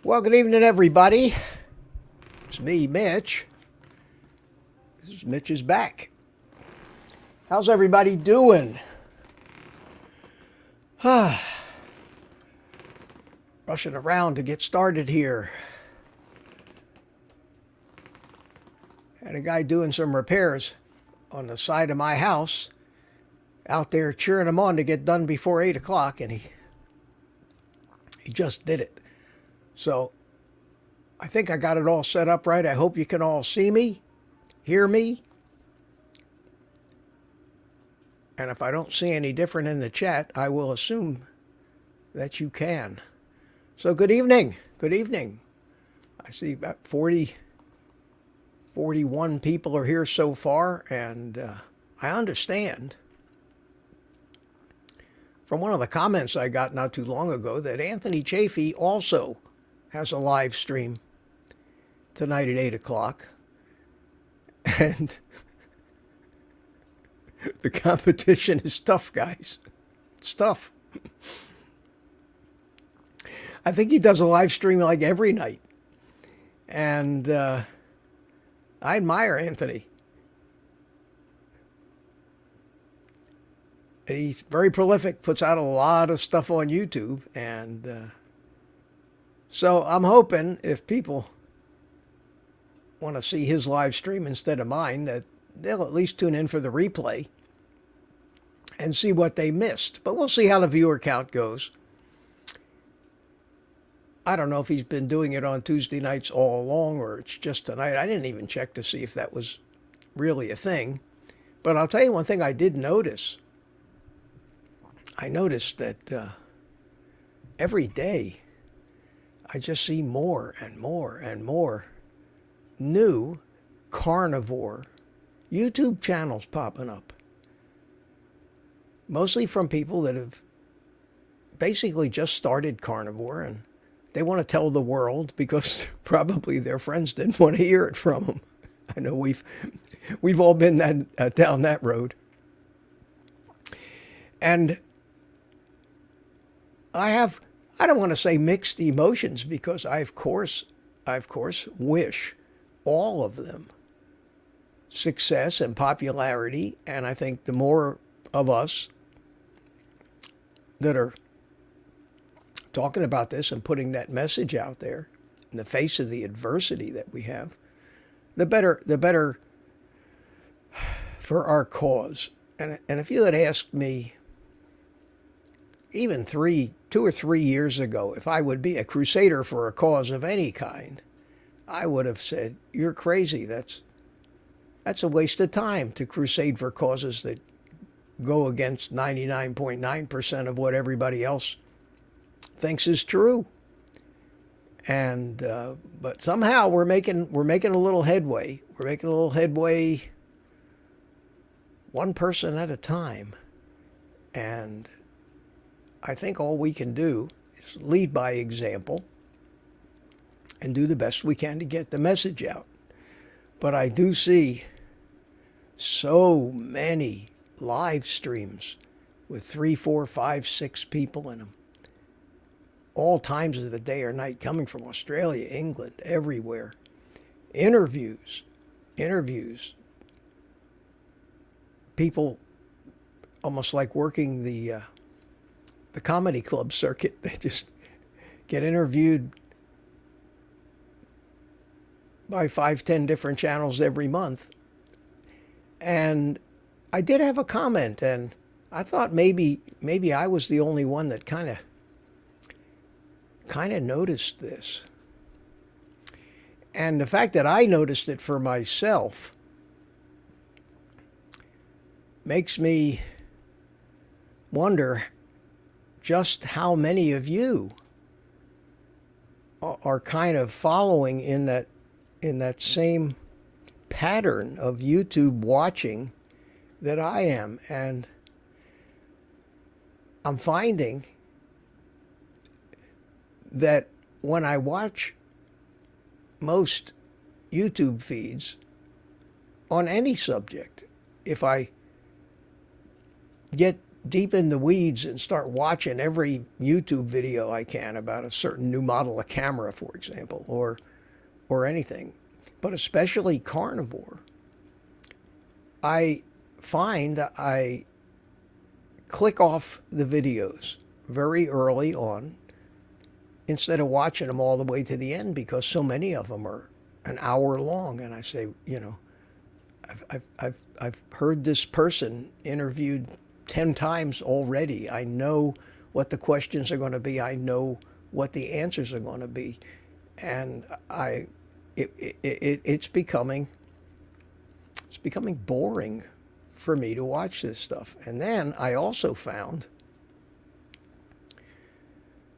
Well, good evening, everybody. It's me, Mitch. This is Mitch is back. How's everybody doing? Rushing around to get started here. Had a guy doing some repairs on the side of my house out there cheering him on to get done before 8 o'clock, and he just did it. So I think I got it all set up right. I hope you can all see me, hear me. And if I don't see any different in the chat, I will assume that you can. So good evening. Good evening. I see about 41 people are here so far, and I understand from one of the comments I got not too long ago that Anthony Chafee also has a live stream tonight at 8 o'clock. And the competition is tough, guys. It's tough. I think he does a live stream like every night. And I admire Anthony. He's very prolific, puts out a lot of stuff on YouTube. And so I'm hoping if people want to see his live stream instead of mine, that they'll at least tune in for the replay and see what they missed. But we'll see how the viewer count goes. I don't know if he's been doing it on Tuesday nights all along or it's just tonight. I didn't even check to see if that was really a thing. But I'll tell you one thing I did notice. I noticed that every day I just see more and more and more new carnivore YouTube channels popping up. Mostly from people that have basically just started carnivore and they want to tell the world because probably their friends didn't want to hear it from them. I know we've all been down that road. And I don't want to say mixed emotions because I of course wish all of them success and popularity, and I think the more of us that are talking about this and putting that message out there in the face of the adversity that we have, the better for our cause. And if you had asked me even 2 or 3 years ago if I would be a crusader for a cause of any kind, I would have said, you're crazy. That's a waste of time to crusade for causes that go against 99.9% of what everybody else thinks is true. And but somehow we're making a little headway. We're making a little headway, one person at a time. And I think all we can do is lead by example and do the best we can to get the message out. But I do see so many live streams with 3, 4, 5, 6 people in them. All times of the day or night, coming from Australia, England, everywhere. Interviews. People almost like working the comedy club circuit. They just get interviewed by 5, 10 different channels every month. And I did have a comment, and I thought maybe I was the only one that kind of noticed this. And the fact that I noticed it for myself makes me wonder just how many of you are kind of following in that same pattern of YouTube watching that I am. And I'm finding that when I watch most YouTube feeds on any subject, if I get deep in the weeds and start watching every YouTube video I can about a certain new model of camera, for example, or anything. But especially carnivore, I find that I click off the videos very early on instead of watching them all the way to the end, because so many of them are an hour long. And I say, I've heard this person interviewed 10 times already. I know what the questions are going to be. I know what the answers are going to be. And it's becoming boring for me to watch this stuff. And then I also found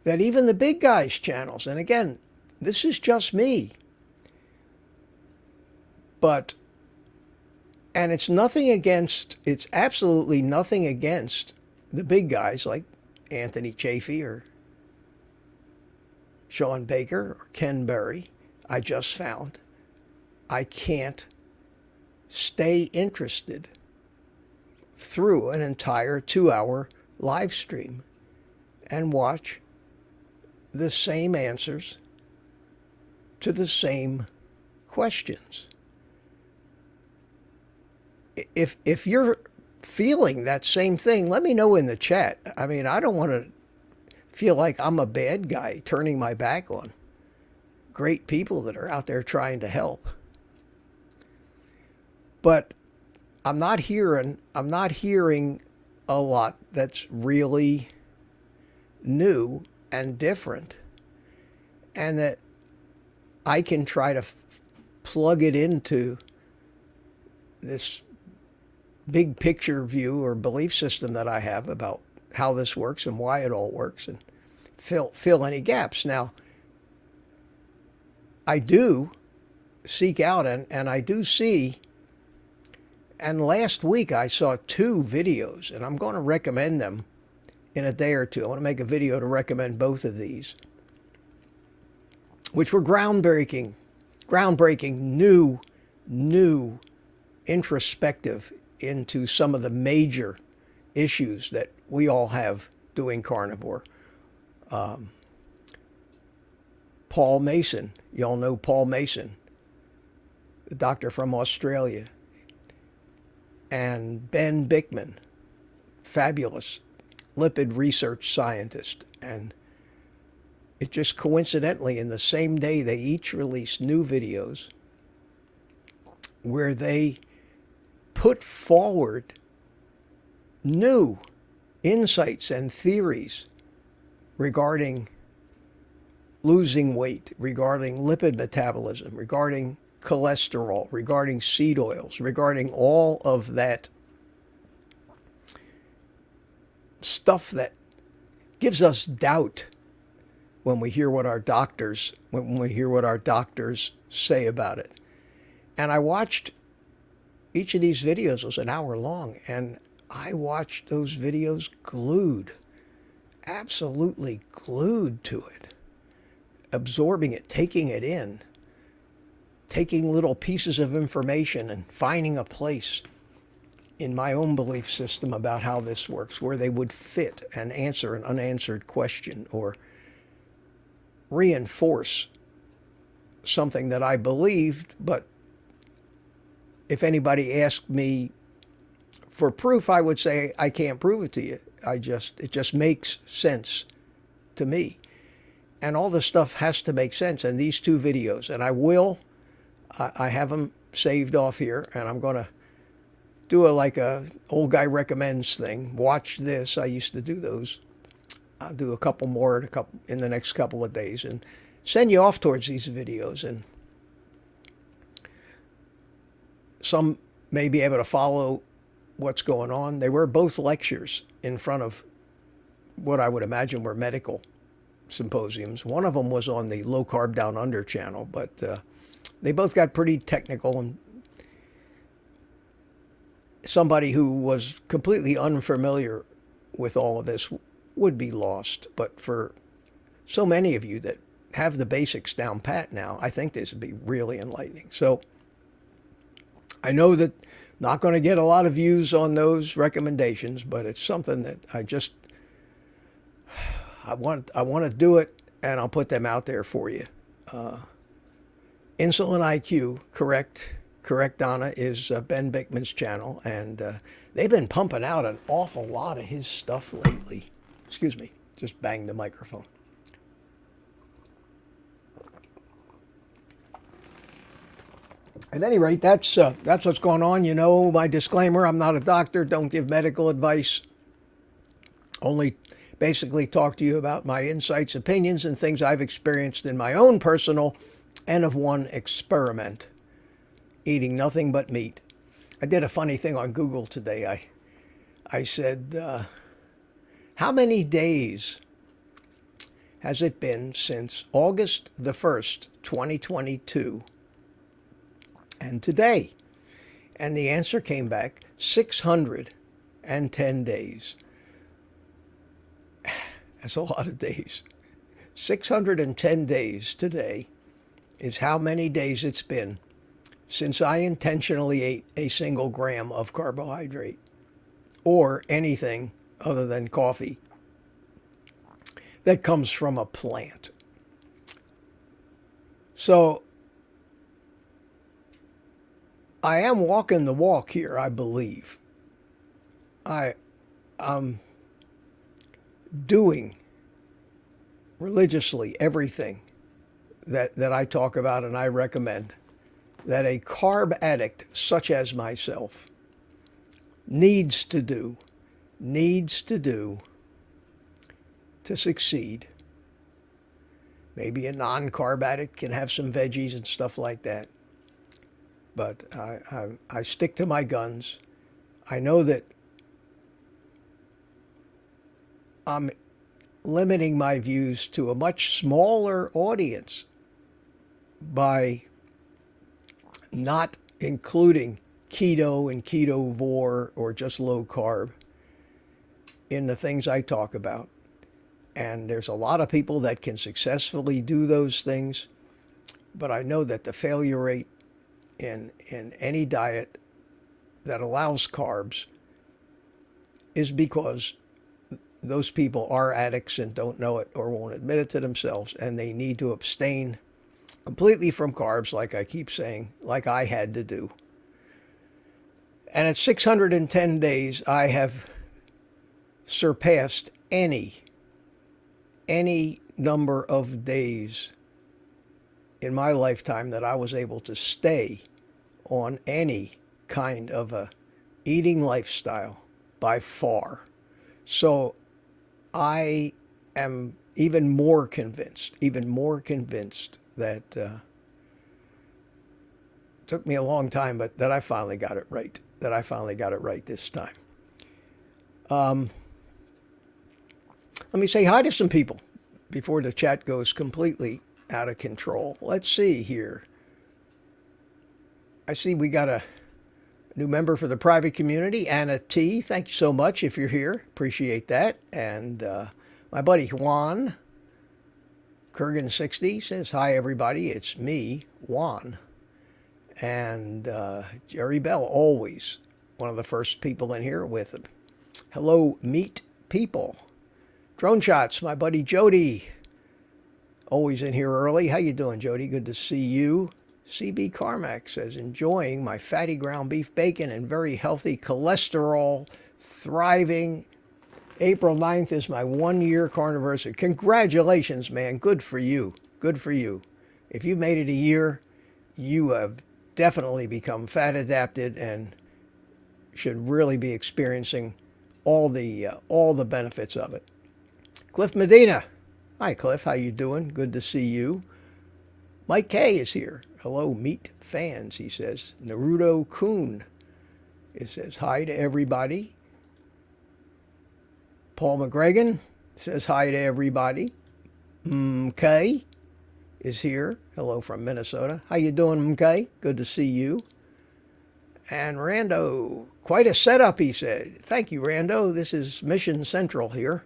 that even the big guys' channels, and again, this is just me, and it's absolutely nothing against the big guys like Anthony Chafee or Sean Baker or Ken Berry. I just found I can't stay interested through an entire 2-hour live stream and watch the same answers to the same questions. If you're feeling that same thing, let me know in the chat. I mean, I don't want to feel like I'm a bad guy turning my back on great people that are out there trying to help. But I'm not hearing a lot that's really new and different, and that I can try to plug it into this big picture view or belief system that I have about how this works and why it all works, and fill any gaps. Now, I do seek out and I do see, and last week I saw 2 videos, and I'm going to recommend them in a day or two. I want to make a video to recommend both of these, which were groundbreaking, new, introspective into some of the major issues that we all have doing carnivore. Paul Mason, you all know Paul Mason, the doctor from Australia, and Ben Bickman, fabulous lipid research scientist. And it just coincidentally, in the same day, they each released new videos where they put forward new insights and theories regarding losing weight, regarding lipid metabolism, regarding cholesterol, regarding seed oils, regarding all of that stuff that gives us doubt when we hear what our doctors say about it. And I watched each of these videos. Was an hour long, and I watched those videos glued, absolutely glued to it, absorbing it, taking it in, taking little pieces of information and finding a place in my own belief system about how this works, where they would fit and answer an unanswered question or reinforce something that I believed. But if anybody asked me for proof, I would say, I can't prove it to you. It just makes sense to me. And all this stuff has to make sense. And these 2 videos, and I have them saved off here, and I'm going to do a old guy recommends thing. Watch this. I used to do those. I'll do a couple more in the next couple of days and send you off towards these videos. And some may be able to follow what's going on. They were both lectures in front of what I would imagine were medical symposiums. One of them was on the Low Carb Down Under channel, but they both got pretty technical, and somebody who was completely unfamiliar with all of this would be lost. But for so many of you that have the basics down pat now, I think this would be really enlightening. So I know that Not going to get a lot of views on those recommendations, but it's something that I want to do it, and I'll put them out there for you. Insulin IQ, correct, Donna, is Ben Bickman's channel, and they've been pumping out an awful lot of his stuff lately. Excuse me, just banged the microphone. At any rate, that's what's going on. You know, my disclaimer, I'm not a doctor, don't give medical advice, only basically talk to you about my insights, opinions, and things I've experienced in my own personal N of 1 experiment, eating nothing but meat. I did a funny thing on Google today. I said, how many days has it been since August the 1st, 2022, and today? And the answer came back 610 days. That's a lot of days. 610 days today is how many days it's been since I intentionally ate a single gram of carbohydrate or anything other than coffee that comes from a plant. So I am walking the walk here, I believe. I'm doing religiously everything that I talk about and I recommend that a carb addict such as myself needs to do to succeed. Maybe a non-carb addict can have some veggies and stuff like that. But I stick to my guns. I know that I'm limiting my views to a much smaller audience by not including keto and ketovore or just low carb in the things I talk about. And there's a lot of people that can successfully do those things, but I know that the failure rate in any diet that allows carbs is because those people are addicts and don't know it or won't admit it to themselves, and they need to abstain completely from carbs, like I keep saying, like I had to do. And at 610 days, I have surpassed any number of days in my lifetime that I was able to stay on any kind of a eating lifestyle by far. So I am even more convinced that took me a long time, but that I finally got it right. That I finally got it right this time. Let me say hi to some people before the chat goes completely out of control. Let's see here. I see we got a new member for the private community, Anna T. Thank you so much if you're here. Appreciate that. And my buddy Juan Kurgan60 says, hi, everybody. It's me, Juan. And Jerry Bell, always one of the first people in here with him. Hello, meat people. Drone Shots, my buddy Jody, always in here early. How you doing, Jody? Good to see you. CB Carmack says, enjoying my fatty ground beef bacon and very healthy cholesterol, thriving. April 9th is my 1-year carniversary. Congratulations, man. Good for you. Good for you. If you've made it a year, you have definitely become fat adapted and should really be experiencing all the benefits of it. Cliff Medina. Hi, Cliff. How you doing? Good to see you. Mike K is here. Hello, meat fans, he says. Naruto Kun. It says hi to everybody. Paul McGregor says hi to everybody. MK is here. Hello from Minnesota. How you doing, MK? Good to see you. And Rando, quite a setup, he said. Thank you, Rando. This is Mission Central here.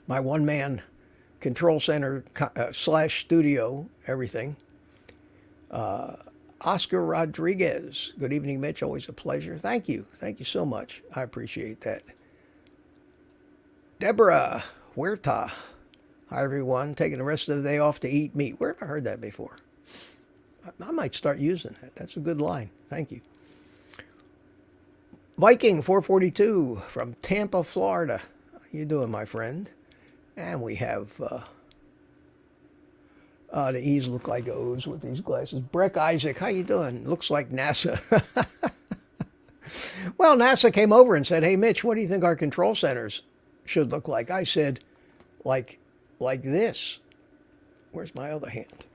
My one-man control center / studio, everything. Oscar Rodriguez. Good evening, Mitch. Always a pleasure. Thank you. Thank you so much. I appreciate that. Deborah Huerta. Hi, everyone. Taking the rest of the day off to eat meat. Where have I heard that before? I might start using that. That's a good line. Thank you. Viking 442 from Tampa, Florida. How you doing, my friend? And we have the E's look like O's with these glasses. Breck Isaac, how you doing? Looks like NASA. Well, NASA came over and said, hey, Mitch, what do you think our control centers should look like? I said, like this. Where's my other hand?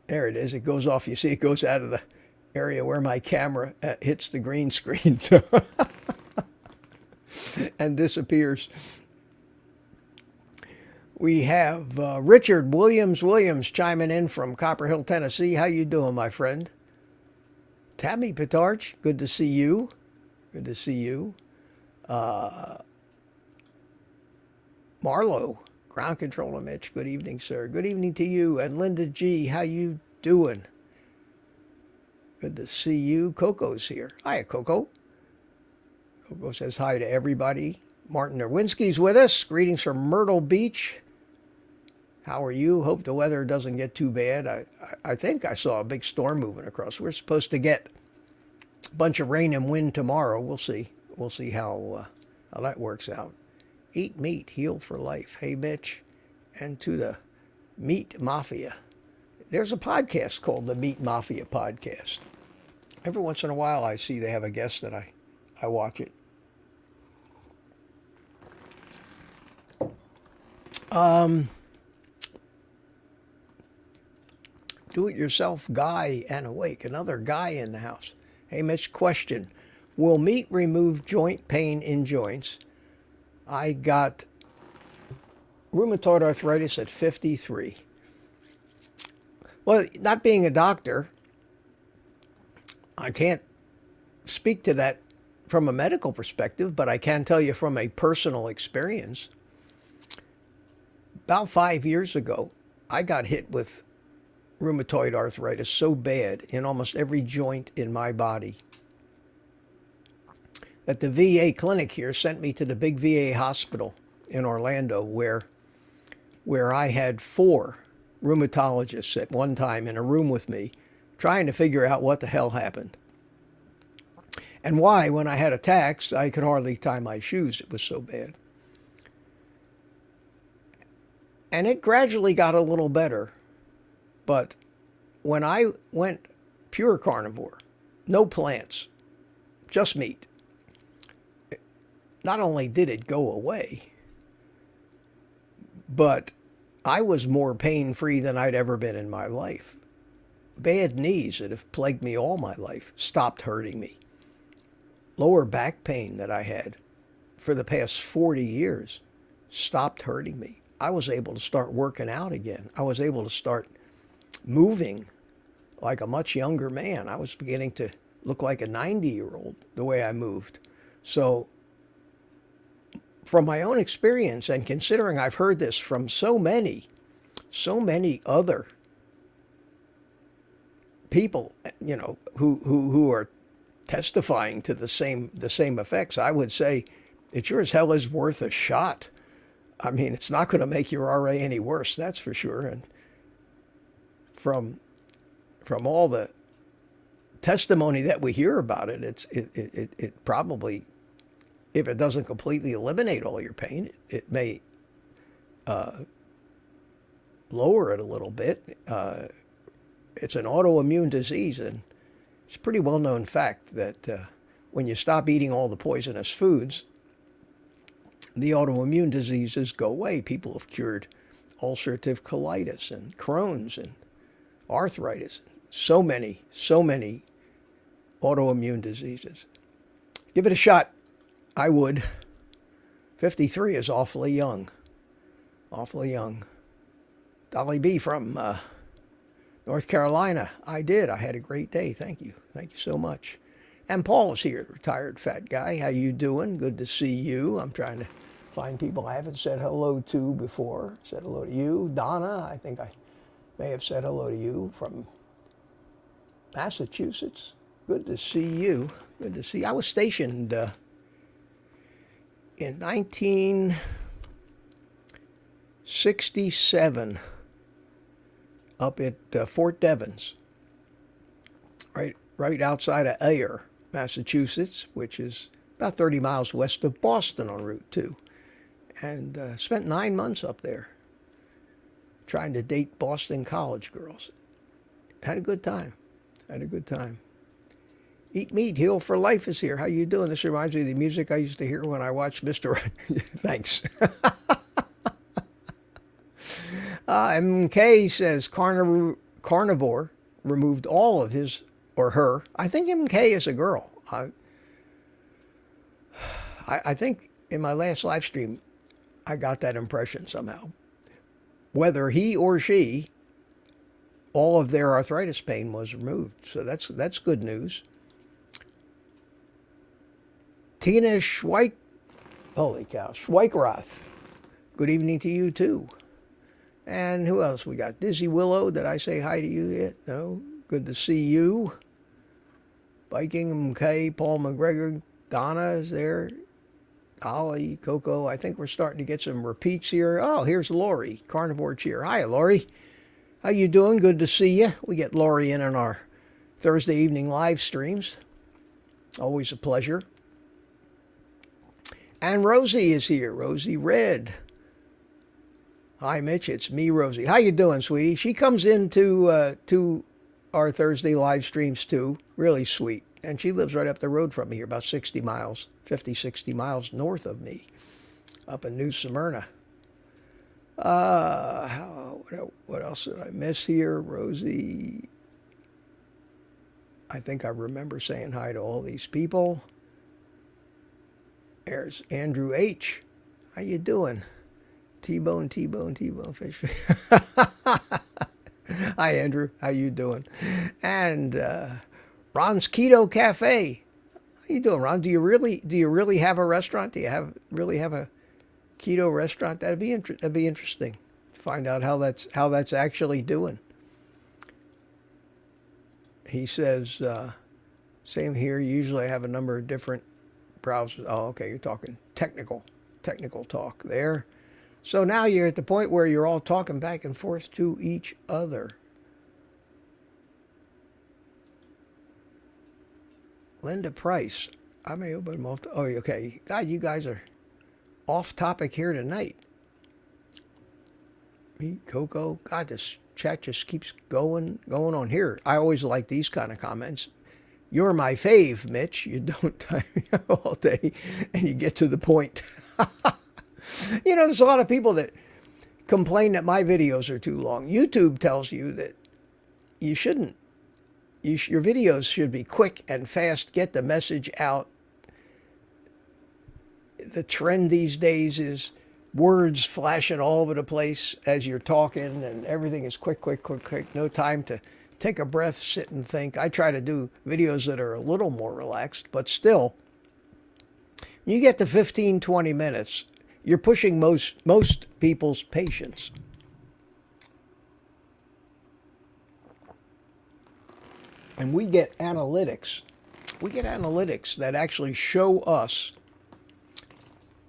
There it is. It goes off. You see, it goes out of the area where my camera hits the green screen and disappears. We have Richard Williams chiming in from Copper Hill, Tennessee. How you doing, my friend? Tammy Pitarch, good to see you. Good to see you. Marlo, ground controller Mitch. Good evening, sir. Good evening to you. And Linda G, how you doing? Good to see you. Coco's here. Hiya, Coco. Coco says hi to everybody. Martin Nerwinski's with us. Greetings from Myrtle Beach. How are you? Hope the weather doesn't get too bad. I think I saw a big storm moving across. We're supposed to get a bunch of rain and wind tomorrow. We'll see. We'll see how that works out. Eat meat, heal for life. Hey, Mitch. And to the Meat Mafia. There's a podcast called the Meat Mafia Podcast. Every once in a while I see they have a guest that I watch it. Do-it-yourself guy and awake. Another guy in the house. Hey, Mitch, question. Will meat remove joint pain in joints? I got rheumatoid arthritis at 53. Well, not being a doctor, I can't speak to that from a medical perspective, but I can tell you from a personal experience. About 5 years ago, I got hit with rheumatoid arthritis so bad in almost every joint in my body that the VA clinic here sent me to the big VA hospital in Orlando where I had 4 rheumatologists at one time in a room with me trying to figure out what the hell happened. And why, when I had attacks, I could hardly tie my shoes. It was so bad. And it gradually got a little better. But when I went pure carnivore, no plants, just meat, not only did it go away, but I was more pain-free than I'd ever been in my life. Bad knees that have plagued me all my life stopped hurting me. Lower back pain that I had for the past 40 years stopped hurting me. I was able to start working out again. I was able to start moving like a much younger man. I was beginning to look like a 90-year-old the way I moved. So from my own experience, and considering I've heard this from so many other people, you know, who are testifying to the same effects, I would say it sure as hell is worth a shot. I mean, it's not going to make your RA any worse, that's for sure. And from all the testimony that we hear about it, it probably, if it doesn't completely eliminate all your pain, it may lower it a little bit. It's an autoimmune disease, and it's a pretty well-known fact that when you stop eating all the poisonous foods, the autoimmune diseases go away. People have cured ulcerative colitis and Crohn's and arthritis. So many autoimmune diseases. Give it a shot. I would. 53 is awfully young. Awfully young. Dolly B from North Carolina. I did. I had a great day. Thank you. Thank you so much. And Paul's here, retired fat guy. How you doing? Good to see you. I'm trying to find people I haven't said hello to before. Said hello to you. Donna, I think I may have said hello to you from Massachusetts. Good to see you. Good to see you. I was stationed in 1967 up at Fort Devens, right outside of Ayer, Massachusetts, which is about 30 miles west of Boston on Route 2. And spent 9 months up there trying to date Boston college girls. Had a good time. Had a good time. Eat Meat, Heal for Life is here. How you doing? This reminds me of the music I used to hear when I watched Mr. Thanks. MK says Carnivore removed all of his or her. I think MK is a girl. I think in my last live stream, I got that impression somehow. Whether he or she, all of their arthritis pain was removed. So that's good news. Tina Schweik, holy cow, Schweikroth. Good evening to you too. And who else we got? Dizzy Willow, did I say hi to you yet? No? Good to see you. Viking MK, Paul McGregor, Donna is there. Ollie, Coco, I think we're starting to get some repeats here. Oh, here's Lori, Carnivore Cheer. Hi, Lori. How you doing? Good to see you. We get Lori in on our Thursday evening live streams. Always a pleasure. And Rosie is here. Rosie Red. Hi, Mitch. It's me, Rosie. How you doing, sweetie? She comes into to our Thursday live streams, too. Really sweet. And she lives right up the road from me here, about 60 miles, 50, 60 miles north of me, up in New Smyrna. What else did I miss here? Rosie. I think I remember saying hi to all these people. There's Andrew H. How you doing? T-Bone Fish. Hi, Andrew. How you doing? And Ron's Keto Cafe. How you doing, Ron? Do you really have a restaurant? Do you really have a keto restaurant? That'd be interesting to find out how that's actually doing. He says, same here. Usually I have a number of different browsers. Oh, okay. You're talking technical talk there. So now you're at the point where you're all talking back and forth to each other. Linda Price. I may open multi. Oh, okay. God, you guys are off topic here tonight. Me, Coco. God, this chat just keeps going on here. I always like these kind of comments. You're my fave, Mitch. You don't time all day and you get to the point. You know, there's a lot of people that complain that my videos are too long. YouTube tells you that you shouldn't. Your videos should be quick and fast. Get the message out. The trend these days is words flashing all over the place as you're talking, and everything is quick. No time to take a breath, sit and think. I try to do videos that are a little more relaxed, but still, you get to 15, 20 minutes, you're pushing most people's patience. And we get analytics. We get analytics that actually show us.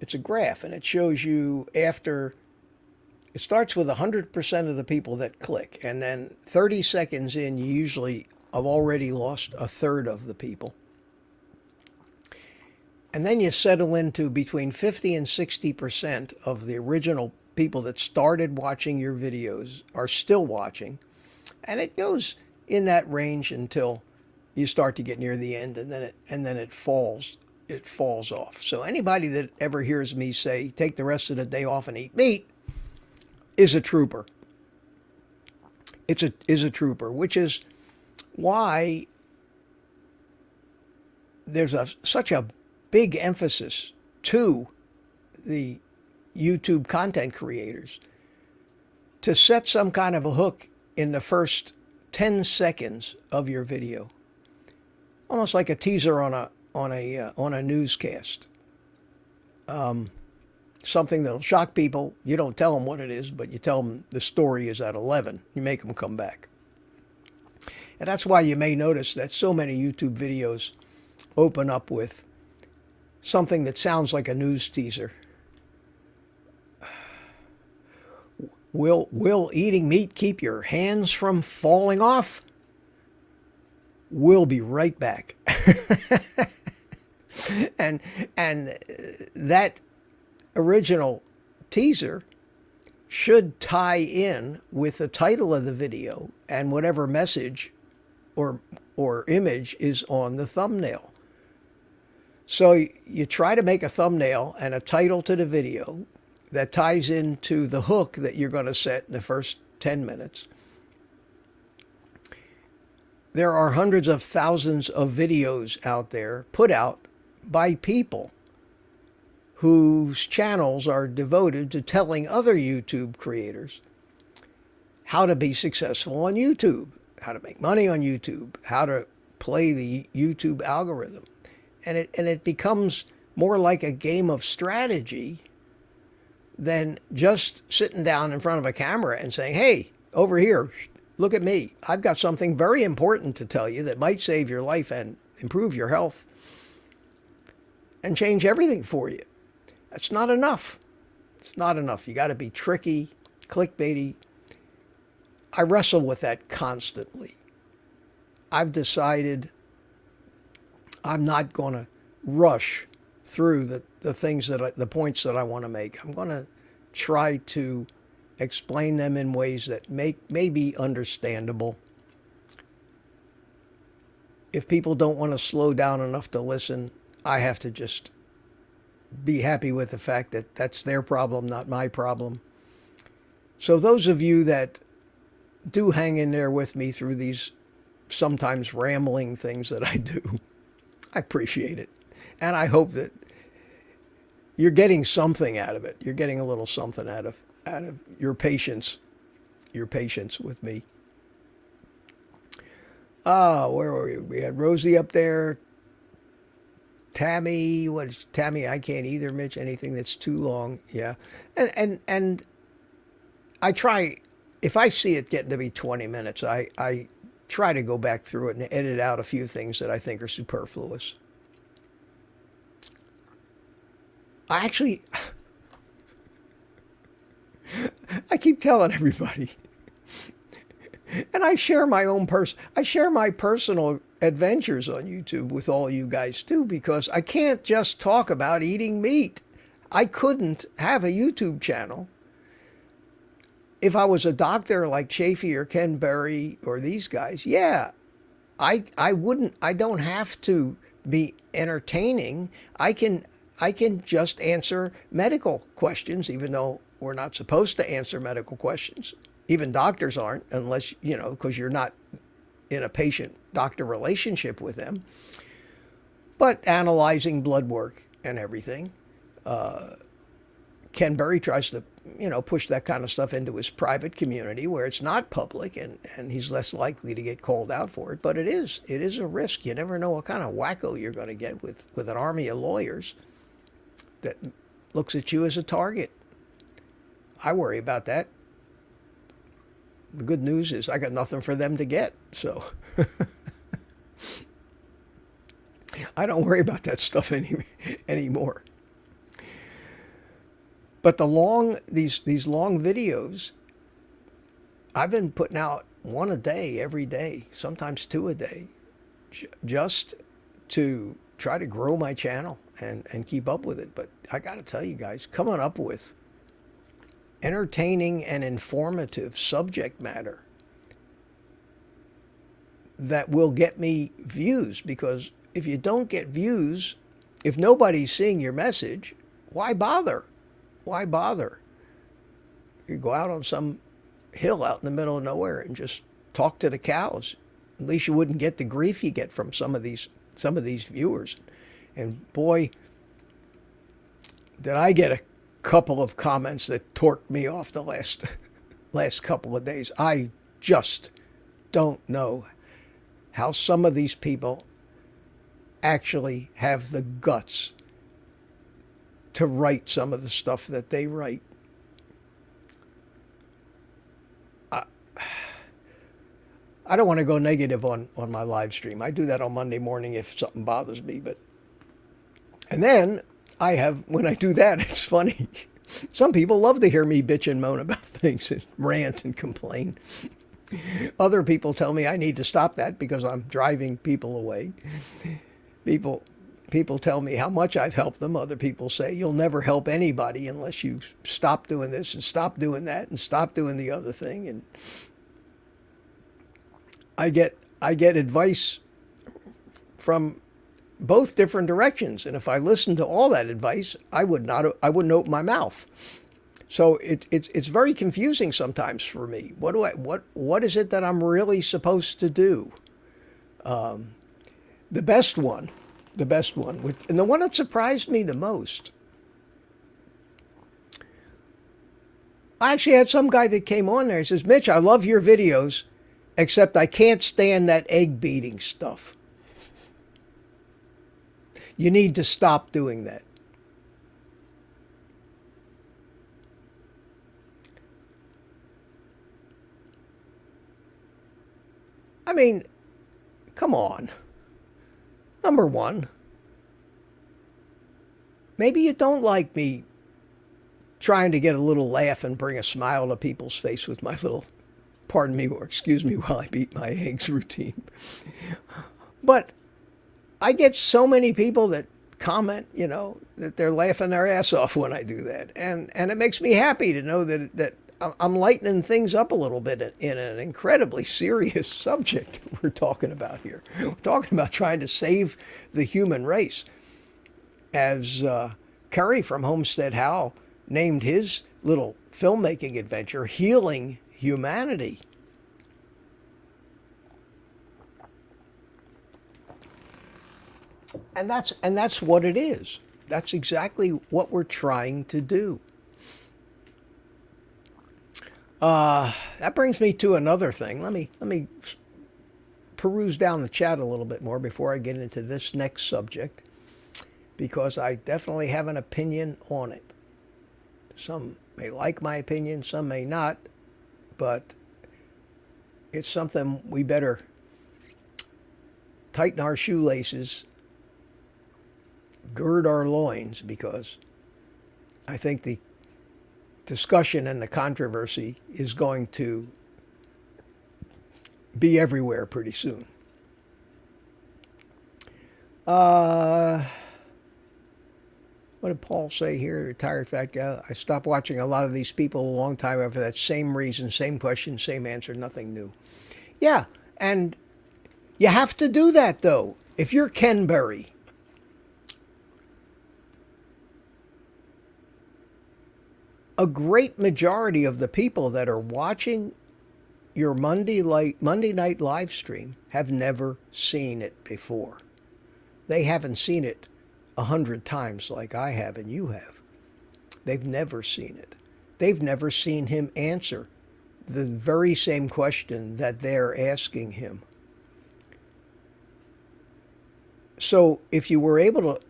It's a graph, and it shows you after. It starts with 100% of the people that click, and then 30 seconds in, you usually have already lost a third of the people. And then you settle into between 50 and 60% of the original people that started watching your videos are still watching. And it goes in that range until you start to get near the end, and then it falls off. So anybody that ever hears me say, take the rest of the day off and eat meat, is a trooper. Is a trooper, which is why there's such a big emphasis to the YouTube content creators to set some kind of a hook in the first 10 seconds of your video, almost like a teaser on a newscast. something that'll shock people. You don't tell them what it is, but you tell them the story is at 11. You make them come back. And that's why you may notice that so many YouTube videos open up with something that sounds like a news teaser. Will eating meat keep your hands from falling off? We'll be right back. and that original teaser should tie in with the title of the video and whatever message or image is on the thumbnail. So you try to make a thumbnail and a title to the video that ties into the hook that you're going to set in the first 10 minutes. There are hundreds of thousands of videos out there put out by people whose channels are devoted to telling other YouTube creators how to be successful on YouTube, how to make money on YouTube, how to play the YouTube algorithm. And it becomes more like a game of strategy than just sitting down in front of a camera and saying, hey, over here, look at me. I've got something very important to tell you that might save your life and improve your health and change everything for you. That's not enough. It's not enough. You got to be tricky, clickbaity. I wrestle with that constantly. I've decided I'm not going to rush through the things the points that I want to make. I'm going to try to explain them in ways that may be understandable. If people don't want to slow down enough to listen, I have to just be happy with the fact that that's their problem, not my problem. So those of you that do hang in there with me through these sometimes rambling things that I do, I appreciate it. And I hope that you're getting something out of it. You're getting a little something out of your patience with me. Where were we? We had Rosie up there. Tammy, Tammy? I can't either, Mitch. Anything that's too long, yeah. And I try, if I see it getting to be 20 minutes, I try to go back through it and edit out a few things that I think are superfluous. I keep telling everybody, and I share my personal adventures on YouTube with all you guys too, because I can't just talk about eating meat. I couldn't have a YouTube channel if I was a doctor like Chafee or Ken Berry or these guys. Yeah, I wouldn't. I don't have to be entertaining. I can just answer medical questions, even though we're not supposed to answer medical questions. Even doctors aren't, unless, because you're not in a patient-doctor relationship with them. But analyzing blood work and everything. Ken Berry tries to, push that kind of stuff into his private community where it's not public, and he's less likely to get called out for it. But it is a risk. You never know what kind of wacko you're going to get with an army of lawyers that looks at you as a target. I worry about that. The good news is I got nothing for them to get, so I don't worry about that stuff anymore. But these long videos, I've been putting out one a day, every day, sometimes two a day, just to try to grow my channel and keep up with it. But I got to tell you guys, coming up with entertaining and informative subject matter that will get me views, because if you don't get views, if nobody's seeing your message, why bother? Why bother? You go out on some hill out in the middle of nowhere and just talk to the cows. At least you wouldn't get the grief you get from some of these viewers. And boy, did I get a couple of comments that torqued me off the last couple of days. I just don't know how some of these people actually have the guts to write some of the stuff that they write. I don't want to go negative on my live stream. I do that on Monday morning if something bothers me. And then when I do that, it's funny. Some people love to hear me bitch and moan about things and rant and complain. Other people tell me I need to stop that because I'm driving people away. People tell me how much I've helped them. Other people say you'll never help anybody unless you stop doing this and stop doing that and stop doing the other thing. And I get advice from both different directions, and if I listened to all that advice, I wouldn't open my mouth. So it's very confusing sometimes for me. What is it that I'm really supposed to do? The best one, and the one that surprised me the most. I actually had some guy that came on there. He says, "Mitch, I love your videos, except I can't stand that egg beating stuff. You need to stop doing that." I mean, come on. Number one, maybe you don't like me trying to get a little laugh and bring a smile to people's face with my little, pardon me or excuse me while I beat my eggs routine. But I get so many people that comment, that they're laughing their ass off when I do that. And it makes me happy to know that I'm lightening things up a little bit in an incredibly serious subject we're talking about here. We're talking about trying to save the human race. As Kerry from Homestead How named his little filmmaking adventure, Healing Humanity. And that's what it is. That's exactly what we're trying to do. That brings me to another thing. Let me peruse down the chat a little bit more before I get into this next subject, because I definitely have an opinion on it. Some may like my opinion, some may not, but it's something we better tighten our shoelaces, gird our loins, because I think the discussion and the controversy is going to be everywhere pretty soon. What did Paul say here? Retired fat guy. I stopped watching a lot of these people a long time after that same reason, same question, same answer, nothing new. Yeah, and you have to do that though. If you're Ken Berry, a great majority of the people that are watching your Monday night live stream have never seen it before. They haven't seen it 100 times like I have and you have. They've never seen it. They've never seen him answer the very same question that they're asking him. So if you were able to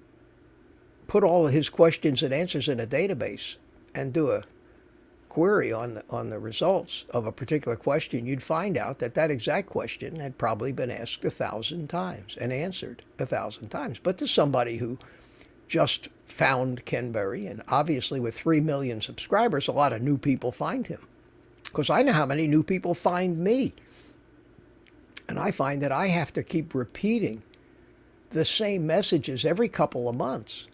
put all of his questions and answers in a database and do a query on the results of a particular question, you'd find out that exact question had probably been asked 1,000 times and answered 1,000 times. But to somebody who just found Ken Berry, and obviously with 3 million subscribers, a lot of new people find him. Because I know how many new people find me. And I find that I have to keep repeating the same messages every couple of months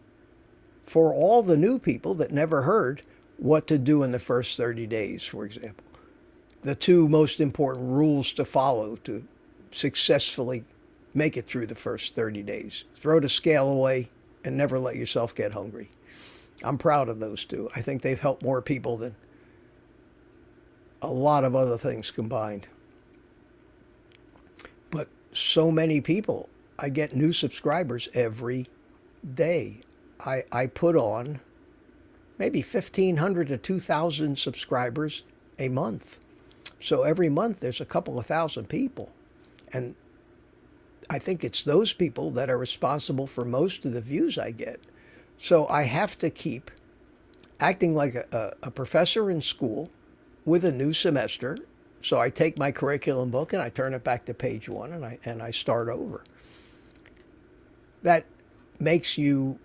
for all the new people that never heard what to do in the first 30 days, for example. The 2 most important rules to follow to successfully make it through the first 30 days. Throw the scale away and never let yourself get hungry. I'm proud of those 2. I think they've helped more people than a lot of other things combined. But so many people, I get new subscribers every day. I put on maybe 1,500 to 2,000 subscribers a month. So every month there's a couple of thousand people. And I think it's those people that are responsible for most of the views I get. So I have to keep acting like a professor in school with a new semester. So I take my curriculum book and I turn it back to page one and I start over. That makes you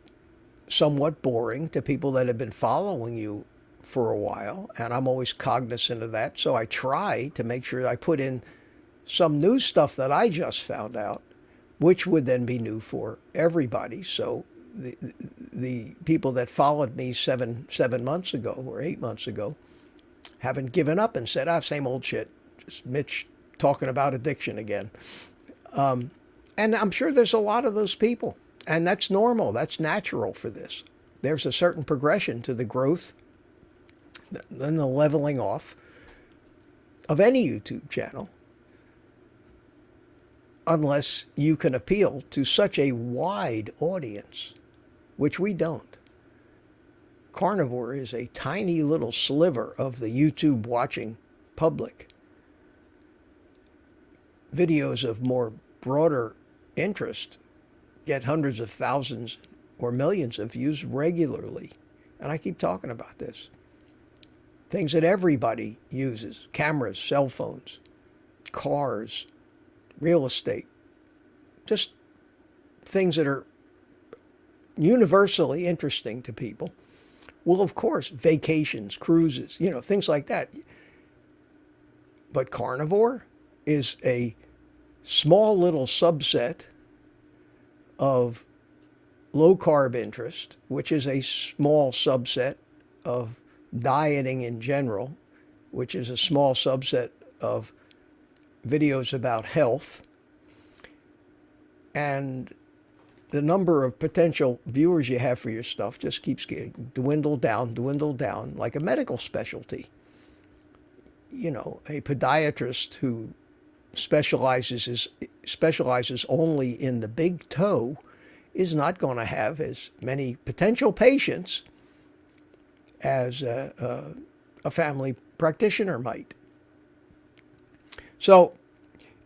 somewhat boring to people that have been following you for a while, and I'm always cognizant of that. So I try to make sure I put in some new stuff that I just found out, which would then be new for everybody. So the people that followed me seven months ago or 8 months ago haven't given up and said, same old shit. Just Mitch talking about addiction again. And I'm sure there's a lot of those people. And that's normal. That's natural for this. There's a certain progression to the growth and the leveling off of any YouTube channel, unless you can appeal to such a wide audience, which we don't. Carnivore is a tiny little sliver of the YouTube watching public. Videos of more broader interest get hundreds of thousands or millions of views regularly. And I keep talking about this. Things that everybody uses: cameras, cell phones, cars, real estate, just things that are universally interesting to people. Well, of course, vacations, cruises, things like that. But carnivore is a small little subset of low-carb interest, which is a small subset of dieting in general, which is a small subset of videos about health. And the number of potential viewers you have for your stuff just keeps getting dwindled down, like a medical specialty. A podiatrist who specializes only in the big toe is not going to have as many potential patients as a family practitioner might. So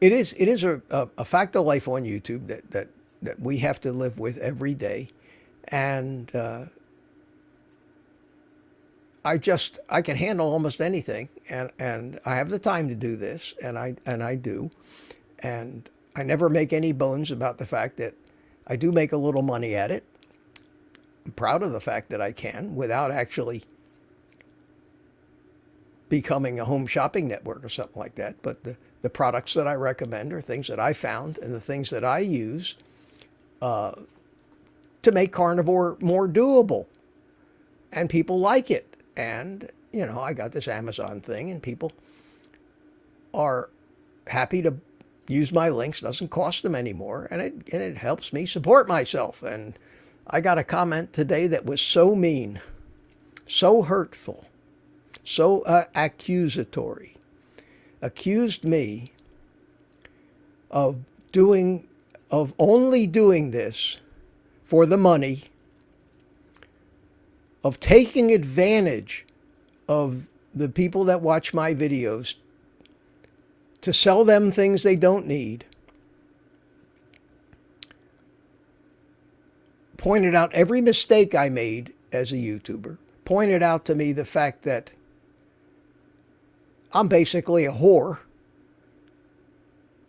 it is a fact of life on YouTube that we have to live with every day. And I can handle almost anything, and I have the time to do this, and I do. And I never make any bones about the fact that I do make a little money at it. I'm proud of the fact that I can, without actually becoming a home shopping network or something like that. But the products that I recommend are things that I found and the things that I use to make carnivore more doable. And people like it. And, I got this Amazon thing, and people are happy to use my links. It doesn't cost them anymore, and it helps me support myself. And I got a comment today that was so mean, so hurtful, so accusatory. Accused me of only doing this for the money, of taking advantage of the people that watch my videos to sell them things they don't need. Pointed out every mistake I made as a YouTuber. Pointed out to me the fact that I'm basically a whore,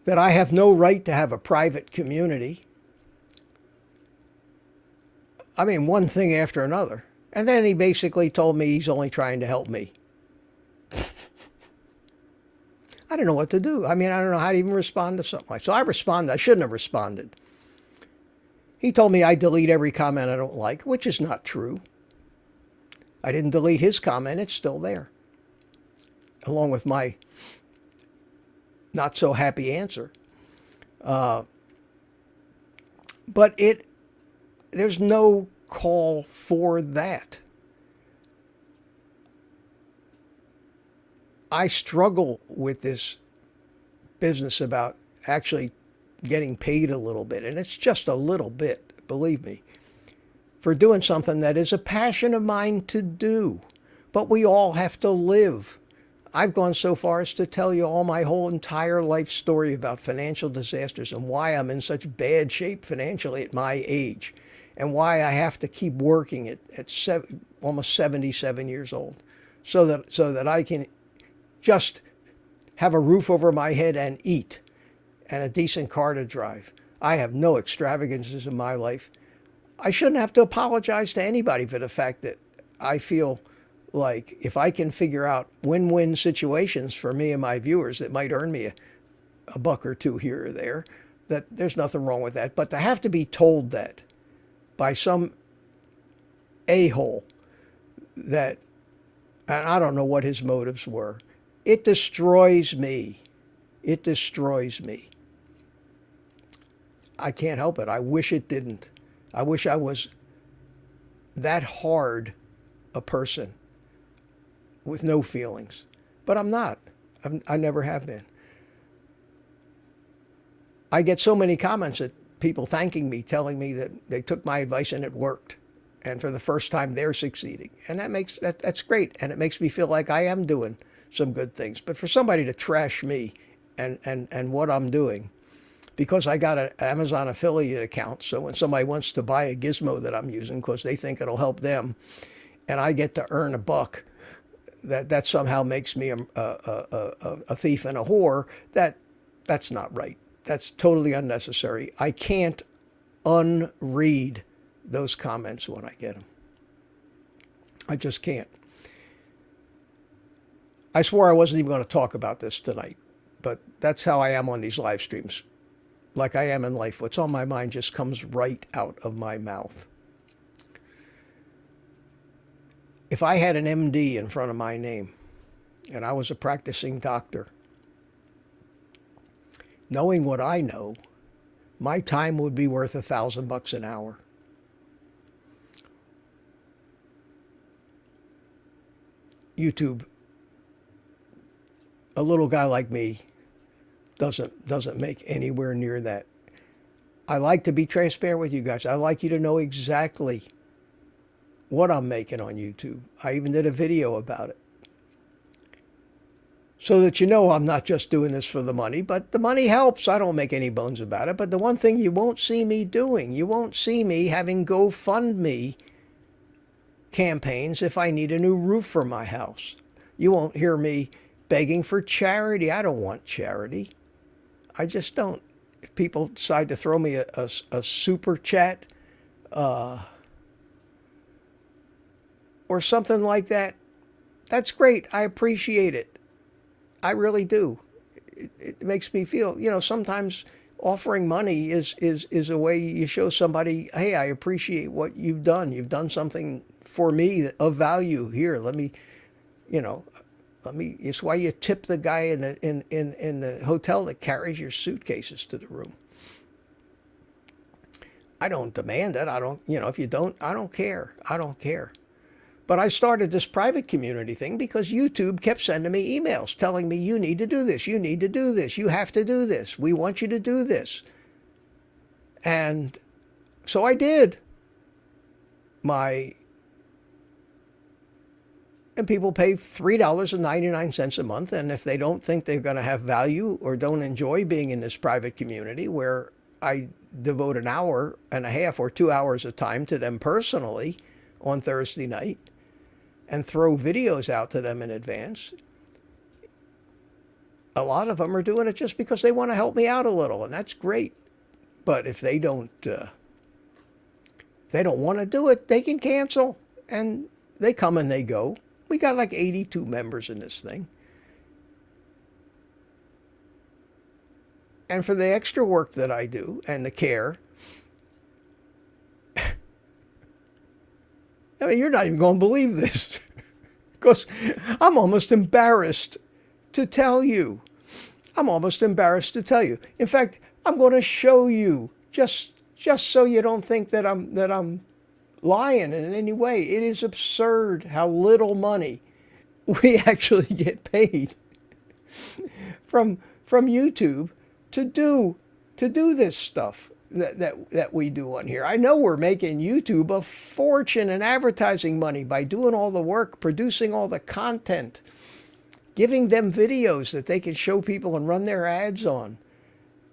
that I have no right to have a private community. I mean, one thing after another. And then he basically told me he's only trying to help me. I don't know what to do. I don't know how to even respond to something like that. So I responded. I shouldn't have responded. He told me I delete every comment I don't like, which is not true. I didn't delete his comment. It's still there, along with my not so happy answer. But there's no call for that. I struggle with this business about actually getting paid a little bit, and it's just a little bit, believe me, for doing something that is a passion of mine to do. But we all have to live. I've gone so far as to tell you all my whole entire life story about financial disasters and why I'm in such bad shape financially at my age. and why I have to keep working at almost 77 years old, so that I can just have a roof over my head and eat, and a decent car to drive. I have no extravagances in my life. I shouldn't have to apologize to anybody for the fact that I feel like if I can figure out win-win situations for me and my viewers that might earn me a buck or two here or there, that there's nothing wrong with that. But to have to be told that by some a-hole that, and I don't know what his motives were, it destroys me. It destroys me. I can't help it. I wish it didn't. I wish I was that hard a person with no feelings. But I'm not. I never have been. I get so many comments that people thanking me, telling me that they took my advice and it worked. And for the first time, they're succeeding. And that's great. And it makes me feel like I am doing some good things. But for somebody to trash me and what I'm doing, because I got an Amazon affiliate account, so when somebody wants to buy a gizmo that I'm using because they think it'll help them, and I get to earn a buck, that somehow makes me a thief and a whore, that's not right. That's totally unnecessary. I can't unread those comments when I get them. I just can't. I swore I wasn't even going to talk about this tonight, but that's how I am on these live streams. Like I am in life. What's on my mind just comes right out of my mouth. If I had an MD in front of my name and I was a practicing doctor, knowing what I know, my time would be worth $1,000 an hour. YouTube, a little guy like me, doesn't make anywhere near that. I like to be transparent with you guys. I like you to know exactly what I'm making on YouTube. I even did a video about it. So that you know I'm not just doing this for the money, but the money helps. I don't make any bones about it. But the one thing you won't see me doing, you won't see me having GoFundMe campaigns if I need a new roof for my house. You won't hear me begging for charity. I don't want charity. I just don't. If people decide to throw me a super chat or something like that, that's great. I appreciate it. I really do. It makes me feel, sometimes offering money is a way you show somebody, hey, I appreciate what you've done. You've done something for me of value here. It's why you tip the guy in the hotel that carries your suitcases to the room. I don't demand it. I don't, if you don't, I don't care. I don't care. But I started this private community thing because YouTube kept sending me emails telling me, you need to do this. You need to do this. You have to do this. We want you to do this. And so I did. And people pay $3.99 a month. And if they don't think they're going to have value or don't enjoy being in this private community where I devote an hour and a half or 2 hours of time to them personally on Thursday night and throw videos out to them in advance, a lot of them are doing it just because they want to help me out a little. And that's great. But if they don't want to do it, they can cancel. And they come and they go. We got like 82 members in this thing. And for the extra work that I do and the care, I mean, you're not even going to believe this because I'm almost embarrassed to tell you. I'm almost embarrassed to tell you. In fact, I'm going to show you just so you don't think that I'm lying in any way. It is absurd how little money we actually get paid from YouTube to do this stuff that we do on here. I know we're making YouTube a fortune in advertising money by doing all the work, producing all the content, giving them videos that they can show people and run their ads on.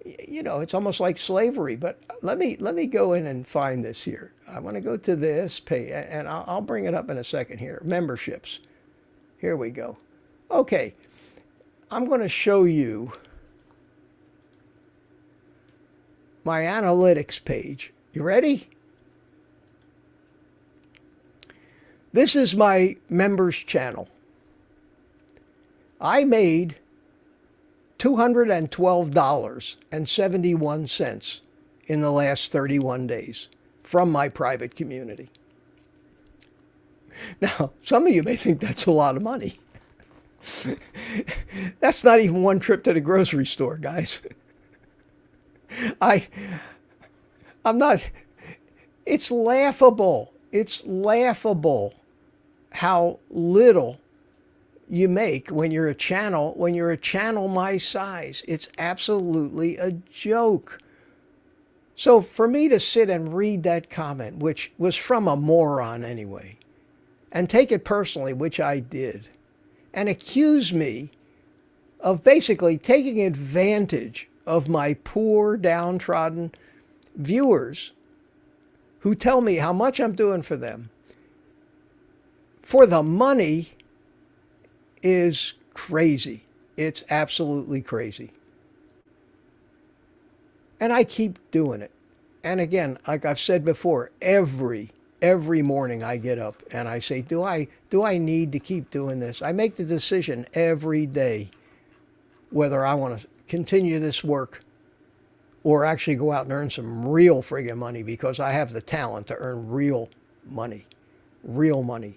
It's almost like slavery. But let me go in and find this here. I want to go to this page, and I'll bring it up in a second here. Memberships. Here we go. Okay, I'm going to show you my analytics page. You ready? This is my members channel. I made $212.71 in the last 31 days from my private community. Now, some of you may think that's a lot of money. That's not even one trip to the grocery store, guys. I'm not, it's laughable. It's laughable how little you make when you're a channel my size. It's absolutely a joke. So for me to sit and read that comment, which was from a moron anyway, and take it personally, which I did, and accuse me of basically taking advantage of my poor, downtrodden viewers who tell me how much I'm doing for them for the money is crazy. It's absolutely crazy. And I keep doing it. And again, like I've said before, every morning I get up and I say, do I need to keep doing this? I make the decision every day whether I want to continue this work or actually go out and earn some real friggin' money, because I have the talent to earn real money in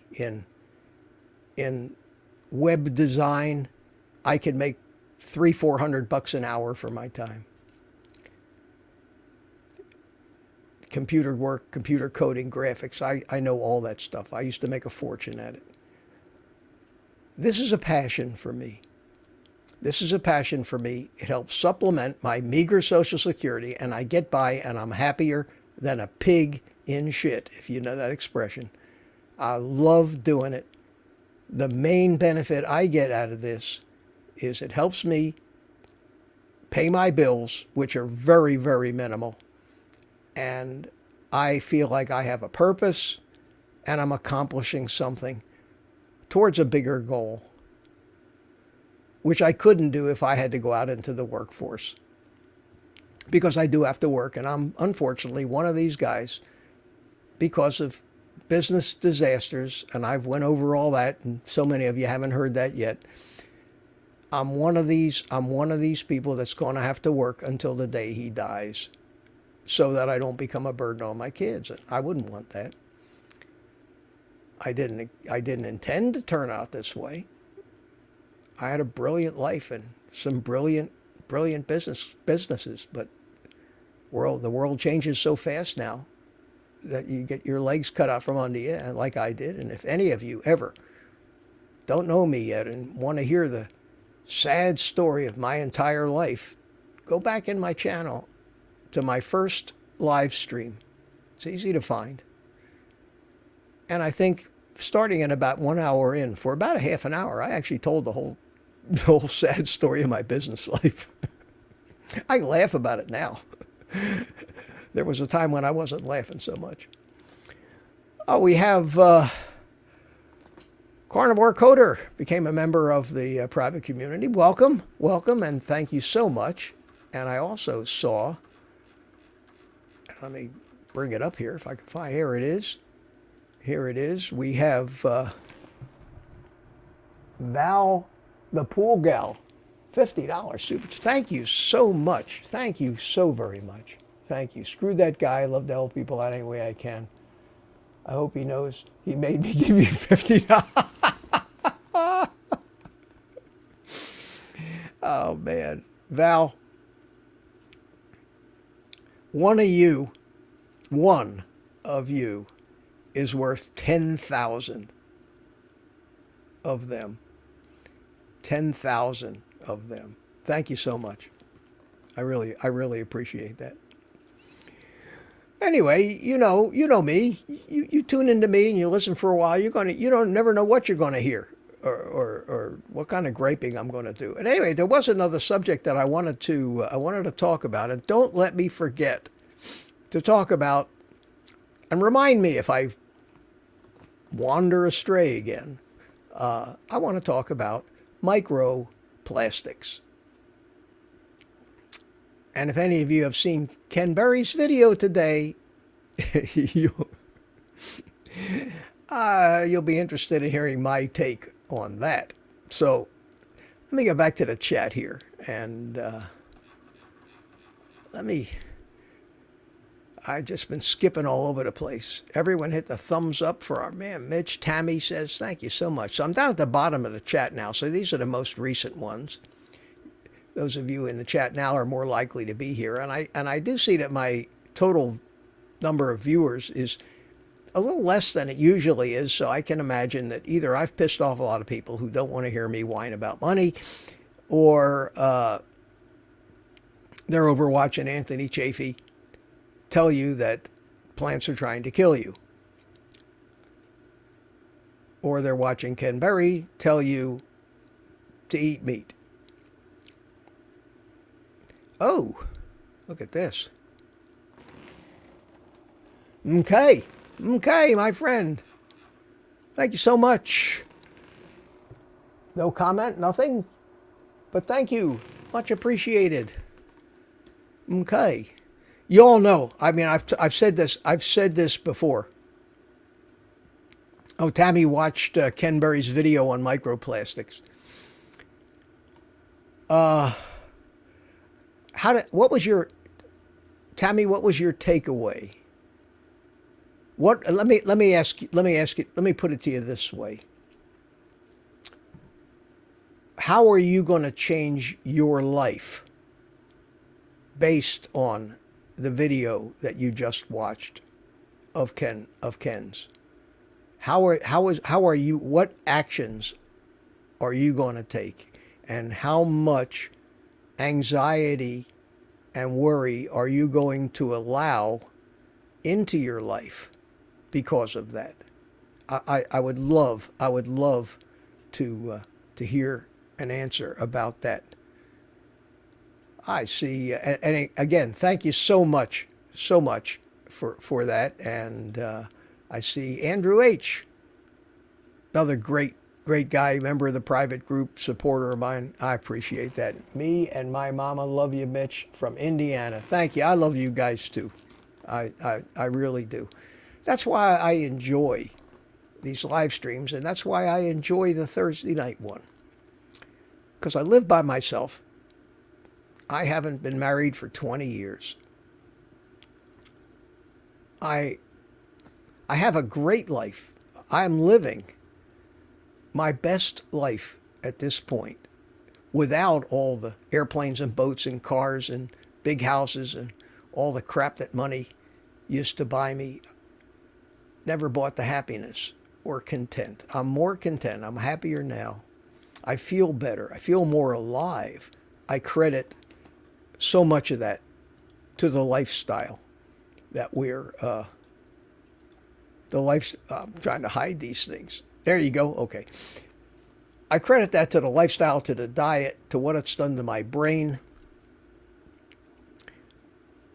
web design. I could make $300-400 an hour for my time. Computer work, computer coding, graphics, I know all that stuff. I used to make a fortune at it. This is a passion for me. This is a passion for me. It helps supplement my meager Social Security, and I get by, and I'm happier than a pig in shit, if you know that expression. I love doing it. The main benefit I get out of this is it helps me pay my bills, which are very, very minimal. And I feel like I have a purpose and I'm accomplishing something towards a bigger goal, which I couldn't do if I had to go out into the workforce, because I do have to work. And I'm unfortunately one of these guys, because of business disasters, and I've went over all that, and so many of you haven't heard that yet. I'm one of these people that's going to have to work until the day he dies, so that I don't become a burden on my kids. I wouldn't want that. I didn't intend to turn out this way. I had a brilliant life and some brilliant businesses, but the world changes so fast now that you get your legs cut out from under you, like I did. And if any of you ever don't know me yet and want to hear the sad story of my entire life, go back in my channel to my first live stream. It's easy to find. And I think starting in about 1 hour in, for about a half an hour, I actually told the whole sad story of my business life. I laugh about it now. There was a time when I wasn't laughing so much. Oh, we have Carnivore Coder became a member of the private community. Welcome, and thank you so much. And I also saw, let me bring it up here if I can find, here it is. Here it is. We have Val, the pool gal, $50 super. Thank you so much. Thank you so very much. Thank you. Screw that guy. I love to help people out any way I can. I hope he knows he made me give you $50. Oh, man. Val, one of you is worth 10,000 of them. 10,000 of them. Thank you so much. I really appreciate that. Anyway, you know me. You tune into me and you listen for a while. You don't never know what you're going to hear or what kind of griping I'm going to do. And anyway, there was another subject that I wanted to talk about, and don't let me forget to talk about And remind me if I wander astray again. I want to talk about microplastics. And if any of you have seen Ken Berry's video today, you'll be interested in hearing my take on that. So let me go back to the chat here, and I've just been skipping all over the place. Everyone hit the thumbs up for our man Mitch. Tammy says, thank you so much. So I'm down at the bottom of the chat now, so these are the most recent ones. Those of you in the chat now are more likely to be here. And I do see that my total number of viewers is a little less than it usually is, so I can imagine that either I've pissed off a lot of people who don't want to hear me whine about money, or they're over watching Anthony Chafee tell you that plants are trying to kill you. Or they're watching Ken Berry tell you to eat meat. Oh, look at this. Okay, my friend. Thank you so much. No comment, nothing, but thank you. Much appreciated. Okay. You all know, I mean, I've said this before. Oh, Tammy watched Ken Berry's video on microplastics. Tammy, what was your takeaway? Let me put it to you this way. How are you going to change your life based on the video that you just watched of Ken's? What actions are you going to take, and how much anxiety and worry are you going to allow into your life because of that? I would love to hear an answer about that. I see, and again, thank you so much for that. And I see Andrew H., another great guy, member of the private group, supporter of mine. I appreciate that. Me and my mama love you, Mitch, from Indiana. Thank you. I love you guys too. I really do. That's why I enjoy these live streams, and that's why I enjoy the Thursday night one. Because I live by myself. I haven't been married for 20 years. I have a great life. I am living my best life at this point without all the airplanes and boats and cars and big houses and all the crap that money used to buy me. Never bought the happiness or content. I'm more content. I'm happier now. I feel better. I feel more alive. I credit so much of that to the lifestyle that I'm trying to hide these things. There you go. Okay. I credit that to the lifestyle, to the diet, to what it's done to my brain.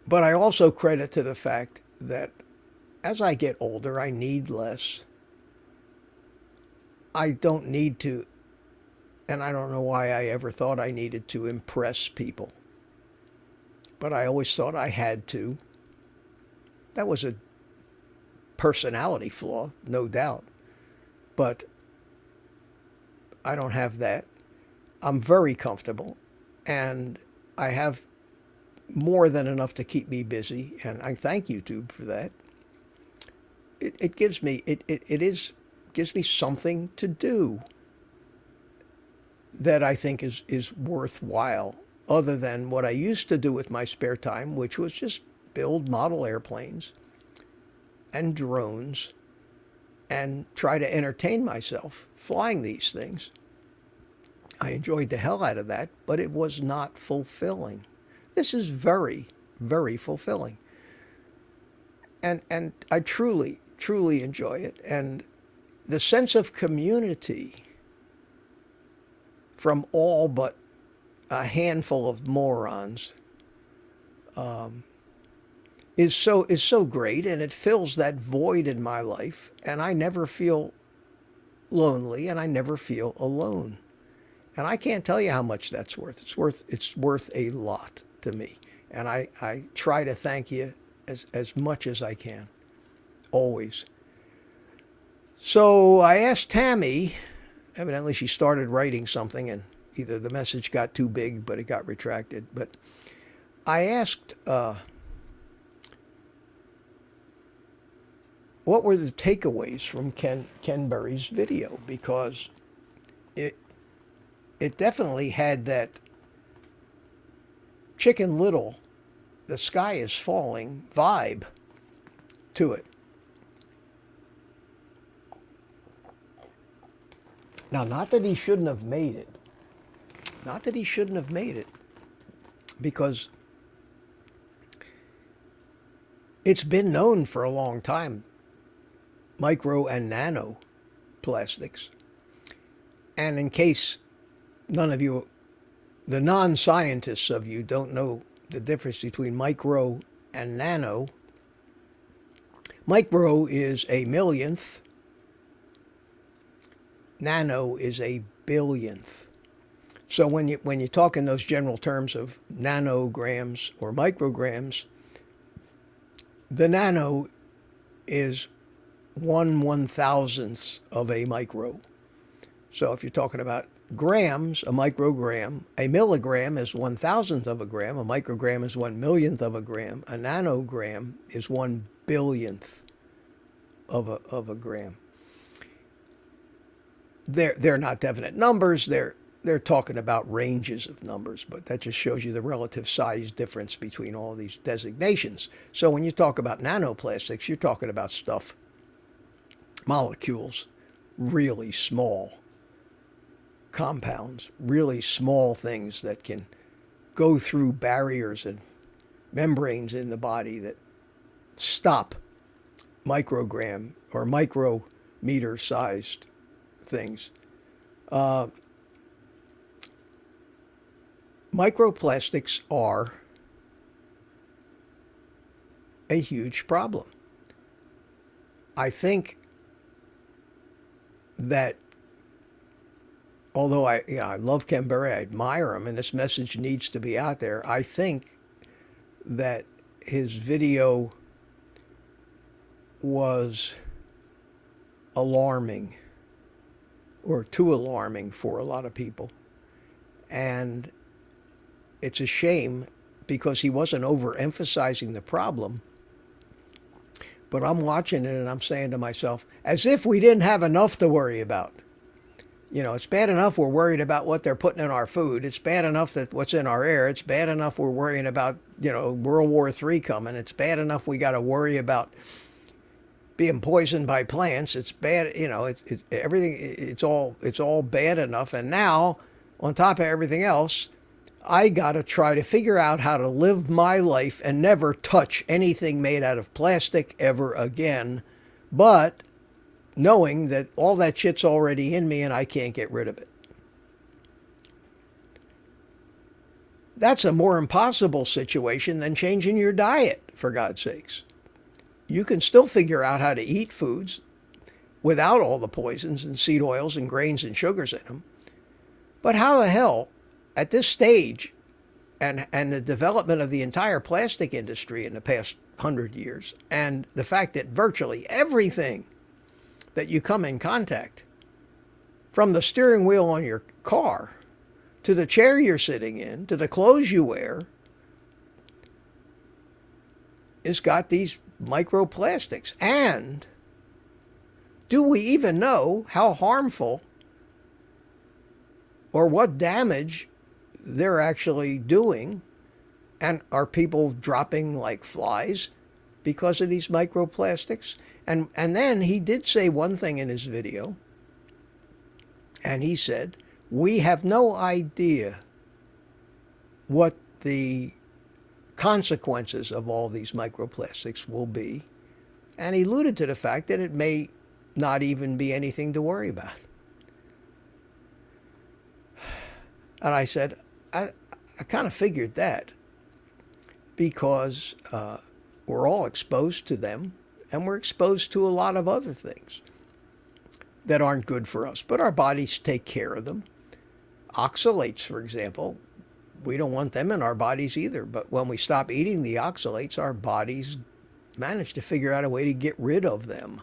But I also credit to the fact that as I get older, I need less. I don't need to, and I don't know why I ever thought I needed to impress people. But I always thought I had to. That was a personality flaw, no doubt. But I don't have that. I'm very comfortable, and I have more than enough to keep me busy, and I thank YouTube for that. It gives me gives me something to do that I think is worthwhile, other than what I used to do with my spare time, which was just build model airplanes and drones and try to entertain myself flying these things. I enjoyed the hell out of that, but it was not fulfilling. This is very, very fulfilling. And I truly, truly enjoy it. And the sense of community from all but a handful of morons is so great, and it fills that void in my life, and I never feel lonely, and I never feel alone. And I can't tell you how much that's worth. It's worth a lot to me. And I try to thank you as much as I can, always. So I asked Tammy, evidently she started writing something, and either the message got too big, but it got retracted. But I asked, what were the takeaways from Ken Berry's video? Because it it definitely had that Chicken Little, the sky is falling vibe to it. Now, not that he shouldn't have made it. Not that he shouldn't have made it. Because it's been known for a long time, micro and nano plastics. And in case none of you, the non-scientists of you, don't know the difference between micro and nano, micro is a millionth, nano is a billionth. So when you talk in those general terms of nanograms or micrograms, the nano is 1/1000th of a micro. So if you're talking about grams, a microgram, a milligram is 1,000th of a gram, a microgram is 1 millionth of a gram, a nanogram is 1 billionth of a gram. They're not definite numbers. They're talking about ranges of numbers, but that just shows you the relative size difference between all these designations. So when you talk about nanoplastics, you're talking about stuff, molecules, really small compounds, really small things that can go through barriers and membranes in the body that stop microgram or micrometer sized things. Microplastics are a huge problem. I think that although I love Ken Berry, I admire him, and this message needs to be out there, I think that his video was alarming, or too alarming for a lot of people. And it's a shame because he wasn't overemphasizing the problem. But I'm watching it and I'm saying to myself, as if we didn't have enough to worry about. You know, it's bad enough we're worried about what they're putting in our food. It's bad enough that what's in our air. It's bad enough we're worrying about, World War III coming. It's bad enough we got to worry about being poisoned by plants. It's bad, it's everything. It's all bad enough. And now, on top of everything else, I got to try to figure out how to live my life and never touch anything made out of plastic ever again. But knowing that all that shit's already in me and I can't get rid of it. That's a more impossible situation than changing your diet, for God's sakes. You can still figure out how to eat foods without all the poisons and seed oils and grains and sugars in them. But how the hell, at this stage, and the development of the entire plastic industry in the past 100 years, and the fact that virtually everything that you come in contact, from the steering wheel on your car, to the chair you're sitting in, to the clothes you wear, has got these microplastics. And do we even know how harmful or what damage they're actually doing? And are people dropping like flies because of these microplastics? And then he did say one thing in his video, and he said, we have no idea what the consequences of all these microplastics will be. And he alluded to the fact that it may not even be anything to worry about. And I said, I kind of figured that, because We're all exposed to them, and we're exposed to a lot of other things that aren't good for us, but our bodies take care of them. Oxalates, for example, we don't want them in our bodies either, but when we stop eating the oxalates, our bodies manage to figure out a way to get rid of them.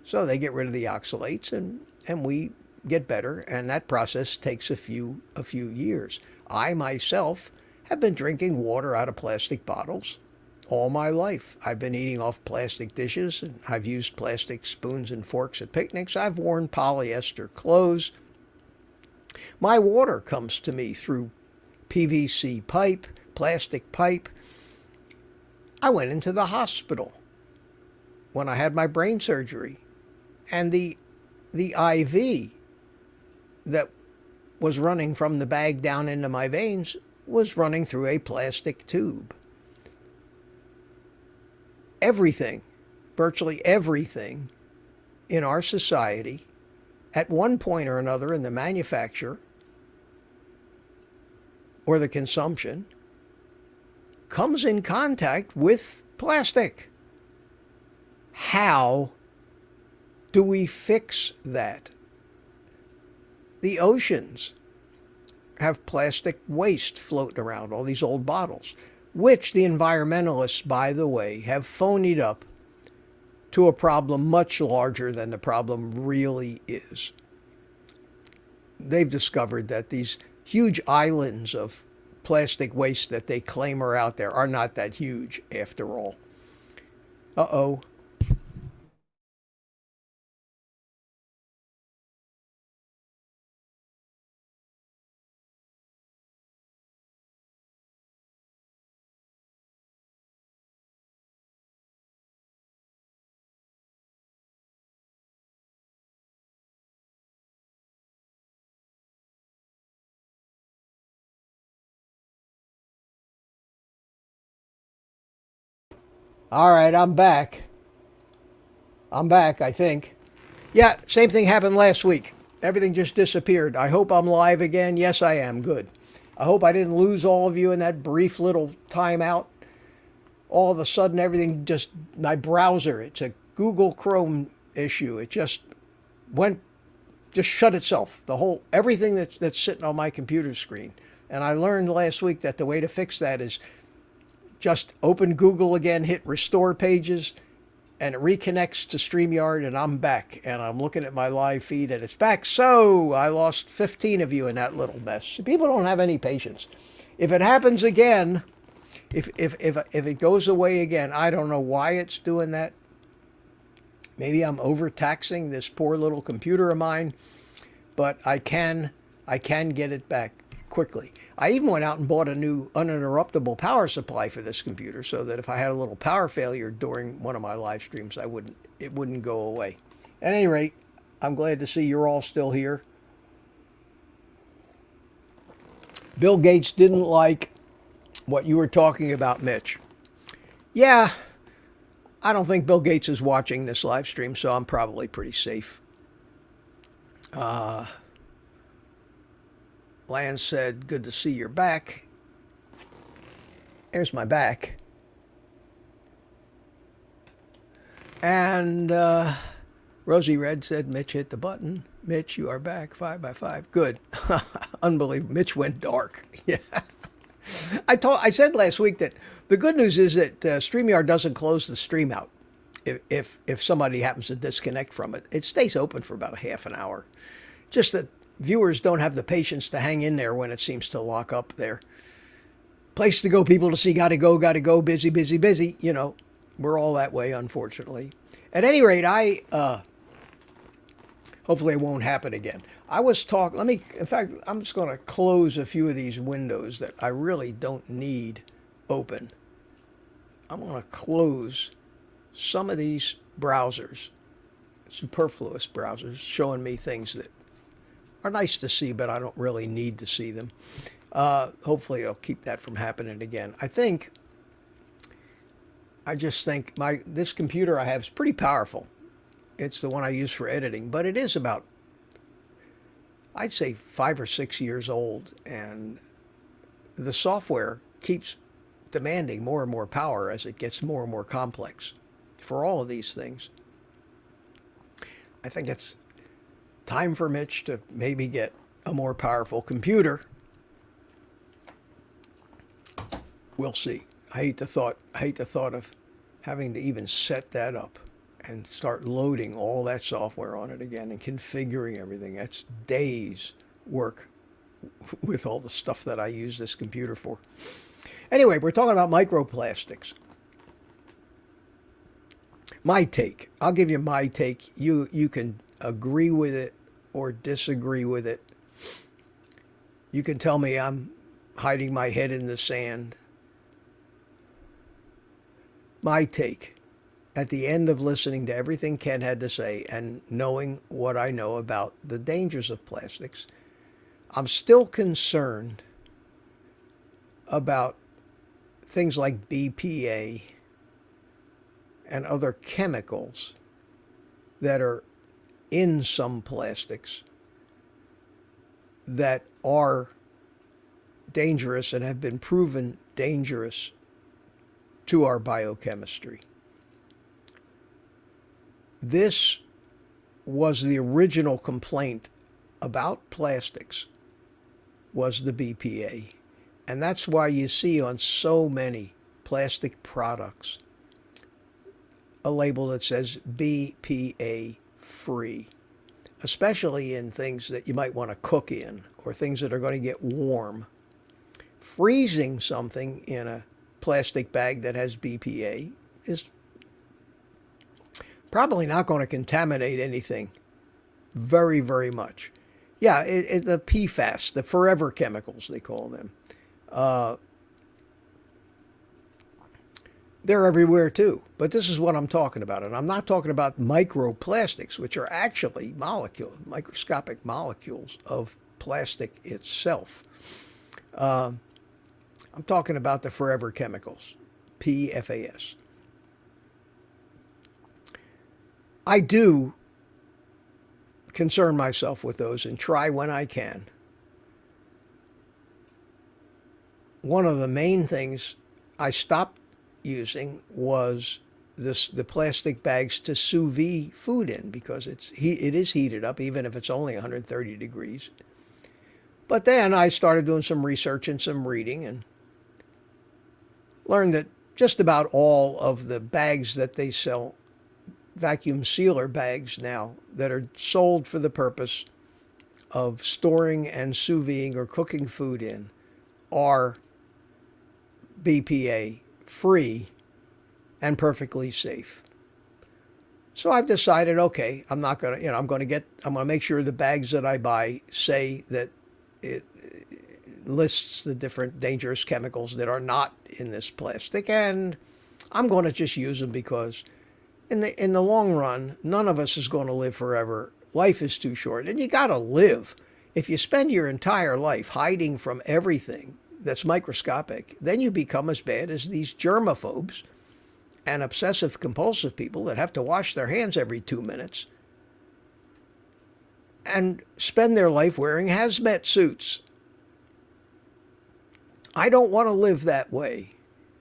So they get rid of the oxalates, and we get better, and that process takes a few years. I myself have been drinking water out of plastic bottles all my life. I've been eating off plastic dishes, and I've used plastic spoons and forks at picnics. I've worn polyester clothes. My water comes to me through PVC pipe, plastic pipe. I went into the hospital when I had my brain surgery, and the IV that was running from the bag down into my veins was running through a plastic tube. Everything, virtually everything in our society, at one point or another in the manufacture or the consumption, comes in contact with plastic. How do we fix that? The oceans have plastic waste floating around, all these old bottles, which the environmentalists, by the way, have phonied up to a problem much larger than the problem really is. They've discovered that these huge islands of plastic waste that they claim are out there are not that huge after all. Uh-oh. All right, I'm back. I'm back, I think. Yeah, same thing happened last week. Everything just disappeared. I hope I'm live again. Yes, I am. Good. I hope I didn't lose all of you in that brief little timeout. All of a sudden, everything just, my browser, it's a Google Chrome issue. It just shut itself. Everything that's sitting on my computer screen. And I learned last week that the way to fix that is just open Google again, hit restore pages, and it reconnects to StreamYard, and I'm back. And I'm looking at my live feed, and it's back. So I lost 15 of you in that little mess. People don't have any patience. If it happens again, if it goes away again, I don't know why it's doing that. Maybe I'm overtaxing this poor little computer of mine, but I can get it back quickly. I even went out and bought a new uninterruptible power supply for this computer so that if I had a little power failure during one of my live streams, it wouldn't go away. At any rate, I'm glad to see you're all still here. Bill Gates didn't like what you were talking about, Mitch. Yeah, I don't think Bill Gates is watching this live stream, so I'm probably pretty safe. Lance said, good to see you're back. There's my back. And Rosie Red said, Mitch hit the button. Mitch, you are back, 5x5. Good. Unbelievable. Mitch went dark. Yeah. I said last week that the good news is that StreamYard doesn't close the stream out. If somebody happens to disconnect from it, it stays open for about a half an hour. Just that viewers don't have the patience to hang in there when it seems to lock up there. Place to go, people to see, gotta go, busy, busy, busy. You know, we're all that way, unfortunately. At any rate, hopefully it won't happen again. I was talking, in fact, I'm just going to close a few of these windows that I really don't need open. I'm going to close some of these browsers, superfluous browsers, showing me things that are nice to see, but I don't really need to see them. Hopefully it'll keep that from happening again. I just think this computer I have is pretty powerful. It's the one I use for editing, but it is about, I'd say 5 or 6 years old, and the software keeps demanding more and more power as it gets more and more complex for all of these things. I think it's time for Mitch to maybe get a more powerful computer. We'll see. I hate the thought of having to even set that up and start loading all that software on it again and configuring everything. That's days work with all the stuff that I use this computer for. Anyway, we're talking about microplastics. My take. I'll give you my take. You can agree with it or disagree with it. You can tell me I'm hiding my head in the sand. My take, at the end of listening to everything Ken had to say and knowing what I know about the dangers of plastics, I'm still concerned about things like BPA and other chemicals that are in some plastics that are dangerous and have been proven dangerous to our biochemistry. This was the original complaint about plastics, was the BPA. And that's why you see on so many plastic products a label that says BPA free, especially in things that you might want to cook in or things that are going to get warm. Freezing something in a plastic bag that has BPA is probably not going to contaminate anything very, very much. Yeah, the PFAS, the forever chemicals, they call them. They're everywhere too. But this is what I'm talking about. And I'm not talking about microplastics, which are actually microscopic molecules of plastic itself. I'm talking about the forever chemicals, PFAS. I do concern myself with those and try when I can. One of the main things I stopped using was the plastic bags to sous vide food in, because it is heated up even if it's only 130 degrees. But then I started doing some research and some reading and learned that just about all of the bags that they sell, vacuum sealer bags now, that are sold for the purpose of storing and sous videing or cooking food in, are BPA free and perfectly safe. So I've decided, okay, I'm going to make sure the bags that I buy say that it lists the different dangerous chemicals that are not in this plastic, and I'm going to just use them because in the long run, none of us is going to live forever. Life is too short, and you got to live. If you spend your entire life hiding from everything that's microscopic, then you become as bad as these germaphobes and obsessive compulsive people that have to wash their hands every 2 minutes and spend their life wearing hazmat suits. I don't want to live that way.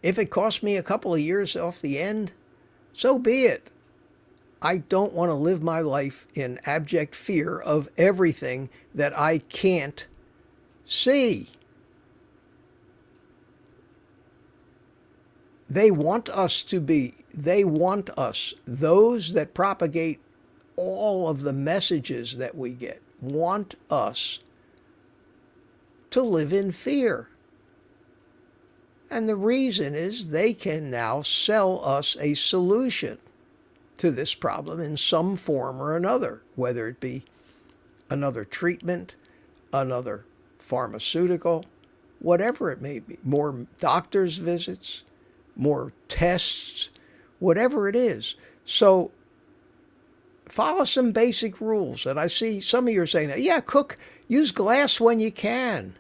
If it costs me a couple of years off the end, so be it. I don't want to live my life in abject fear of everything that I can't see. They want us, those that propagate all of the messages that we get, want us to live in fear. And the reason is they can now sell us a solution to this problem in some form or another, whether it be another treatment, another pharmaceutical, whatever it may be, more doctor's visits, more tests, whatever it is. So follow some basic rules. And I see some of you are saying, yeah, use glass when you can.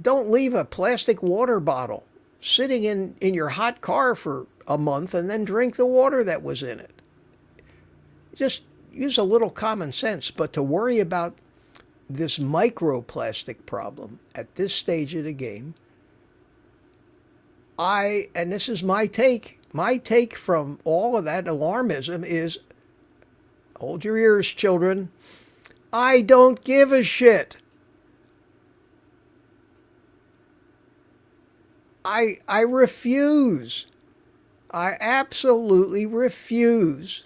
Don't leave a plastic water bottle sitting in your hot car for a month and then drink the water that was in it. Just use a little common sense. But to worry about this microplastic problem at this stage of the game and this is my take from all of that alarmism is, hold your ears, children, I don't give a shit. I refuse. I absolutely refuse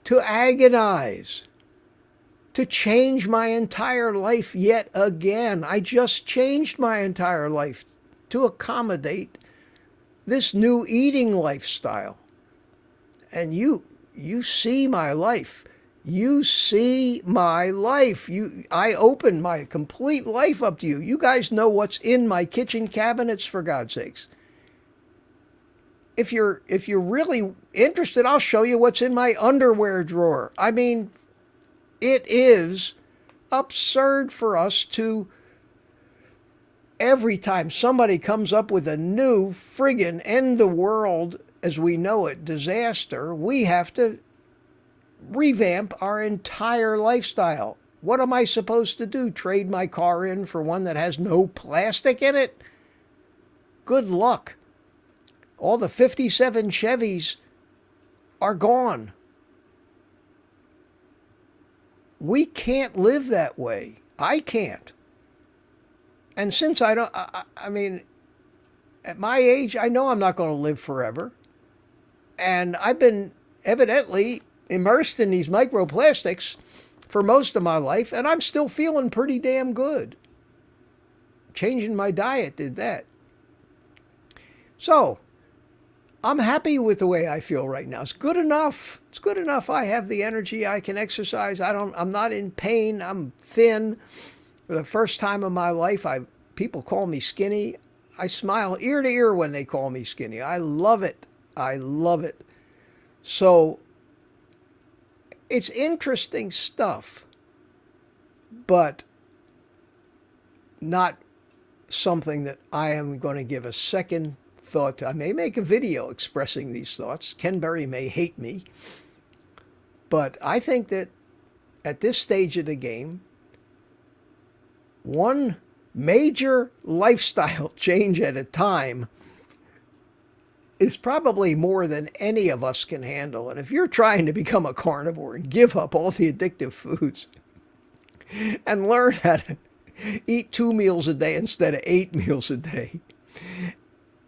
to agonize, to change my entire life yet again. I just changed my entire life to accommodate this new eating lifestyle. And you see my life. You see my life. I open my complete life up to you. You guys know what's in my kitchen cabinets, for God's sakes. If you're really interested, I'll show you what's in my underwear drawer. I mean, it is absurd for us to, every time somebody comes up with a new friggin' end the world as we know it disaster, we have to revamp our entire lifestyle. What am I supposed to do? Trade my car in for one that has no plastic in it? Good luck. All the 57 Chevys are gone. We can't live that way. I can't. And since I mean, at my age, I know I'm not going to live forever. And I've been evidently immersed in these microplastics for most of my life, and I'm still feeling pretty damn good. Changing my diet did that. So, I'm happy with the way I feel right now. It's good enough. It's good enough. I have the energy. I can exercise. I'm not in pain. I'm thin. For the first time in my life, people call me skinny. I smile ear to ear when they call me skinny. I love it. I love it. So, it's interesting stuff, but not something that I am going to give a second thought to. I may make a video expressing these thoughts. Ken Berry may hate me, but I think that at this stage of the game, one major lifestyle change at a time is probably more than any of us can handle. And if you're trying to become a carnivore and give up all the addictive foods and learn how to eat 2 meals a day instead of 8 meals a day,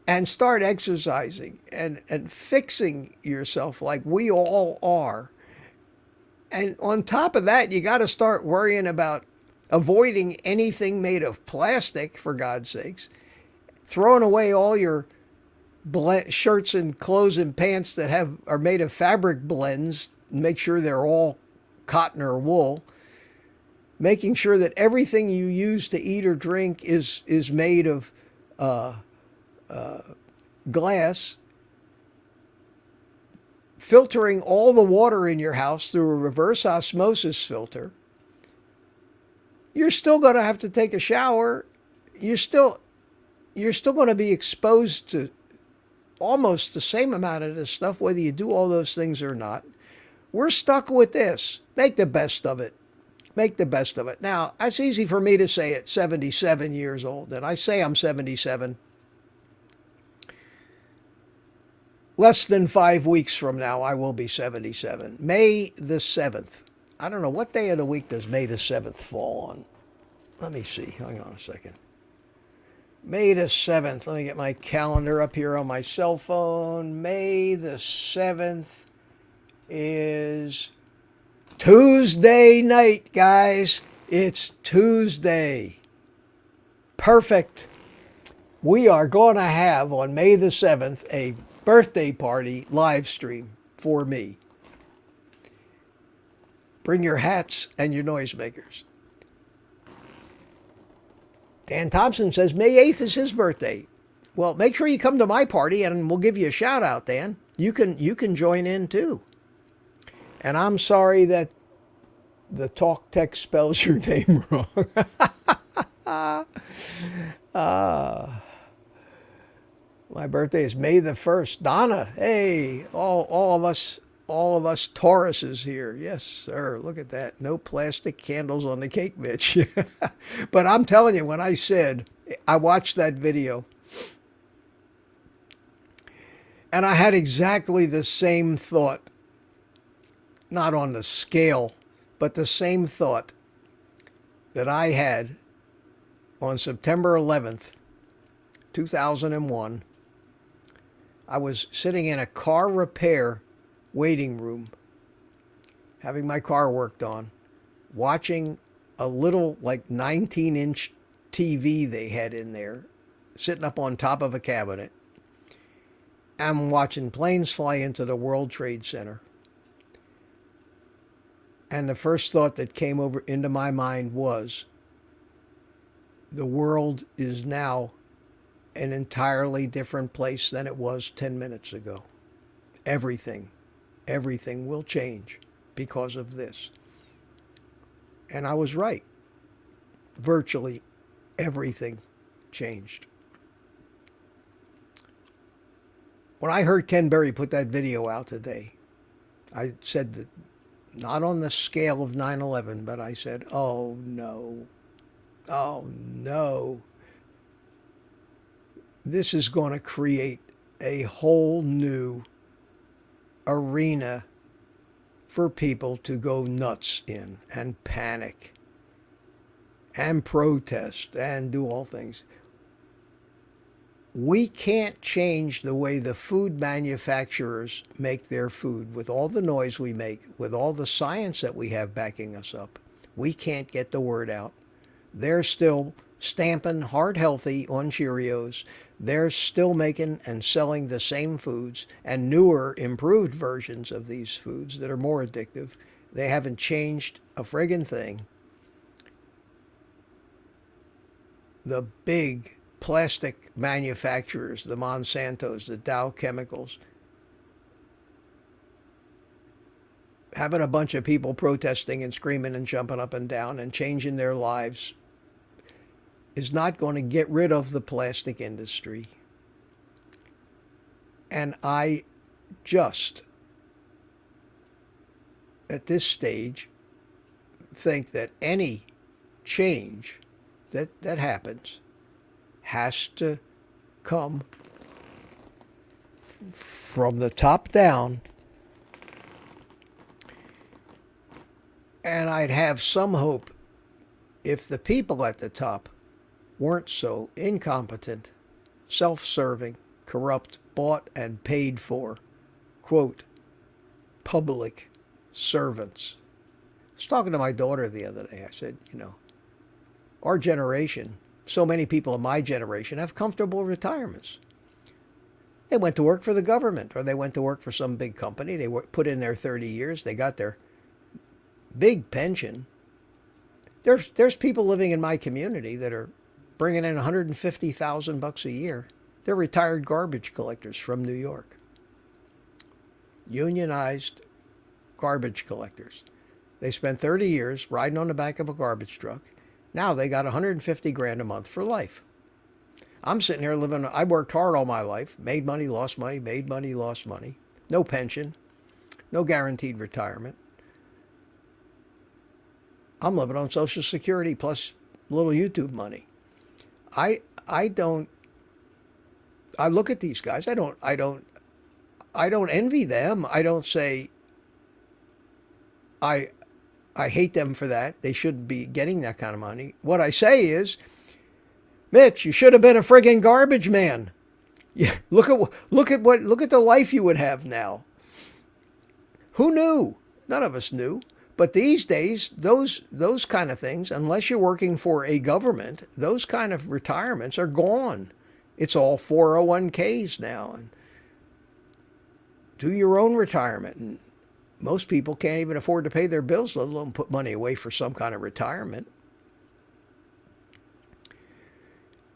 and start exercising and fixing yourself like we all are, and on top of that, you got to start worrying about avoiding anything made of plastic, for God's sakes, throwing away all your shirts and clothes and pants that are made of fabric blends, make sure they're all cotton or wool, making sure that everything you use to eat or drink is made of glass, filtering all the water in your house through a reverse osmosis filter. You're still going to have to take a shower. You're still going to be exposed to almost the same amount of this stuff, whether you do all those things or not. We're stuck with this. Make the best of it. Make the best of it. Now, that's easy for me to say at 77 years old, and I say I'm 77. Less than 5 weeks from now, I will be 77. May the 7th. I don't know, what day of the week does May the 7th fall on? Let me see. Hang on a second. May the 7th. Let me get my calendar up here on my cell phone. May the 7th is Tuesday night, guys. It's Tuesday. Perfect. We are going to have on May the 7th a birthday party live stream for me. Bring your hats and your noisemakers. Dan Thompson says May 8th is his birthday. Well, make sure you come to my party and we'll give you a shout out, Dan. You can join in too. And I'm sorry that the talk text spells your name wrong. My birthday is May the 1st. Donna, hey, all of us Tauruses here. Yes, sir. Look at that. No plastic candles on the cake, Mitch. But I'm telling you, when I said, I watched that video, And I had exactly the same thought, not on the scale, but the same thought that I had on September 11th, 2001. I was sitting in a car repair waiting room, having my car worked on, watching a little like 19-inch TV they had in there, sitting up on top of a cabinet. I'm watching planes fly into the World Trade Center. And the first thought that came over into my mind was, the world is now an entirely different place than it was 10 minutes ago. Everything will change because of this. And I was right. Virtually everything changed. When I heard Ken Berry put that video out today, I said that, not on the scale of 9/11, but I said, oh no, this is going to create a whole new arena for people to go nuts in and panic and protest and do all things. We can't change the way the food manufacturers make their food with all the noise we make, with all the science that we have backing us up. We can't get the word out. They're still stamping heart healthy on Cheerios. They're still making and selling the same foods and newer, improved versions of these foods that are more addictive. They haven't changed a friggin' thing. The big plastic manufacturers, the Monsantos, the Dow Chemicals, having a bunch of people protesting and screaming and jumping up and down and changing their lives, is not going to get rid of the plastic industry. And I just, at this stage, think that any change that happens has to come from the top down. And I'd have some hope if the people at the top weren't so incompetent, self-serving, corrupt, bought and paid for, quote, public servants. I was talking to my daughter the other day. I said, our generation, so many people in my generation have comfortable retirements. They went to work for the government, or they went to work for some big company. They put in their 30 years. They got their big pension. There's people living in my community that are bringing in $150,000 a year. They're retired garbage collectors from New York. Unionized garbage collectors. They spent 30 years riding on the back of a garbage truck. Now they got $150,000 a month for life. I'm sitting here living, I worked hard all my life, made money, lost money, made money, lost money. No pension, no guaranteed retirement. I'm living on Social Security plus a little YouTube money. I look at these guys. I don't envy them. I don't say I hate them for that. They shouldn't be getting that kind of money. What I say is, Mitch, you should have been a friggin' garbage man. Look at the life you would have now. Who knew? None of us knew. But these days, those kind of things, unless you're working for a government, those kind of retirements are gone. It's all 401ks now. And do your own retirement. And most people can't even afford to pay their bills, let alone put money away for some kind of retirement.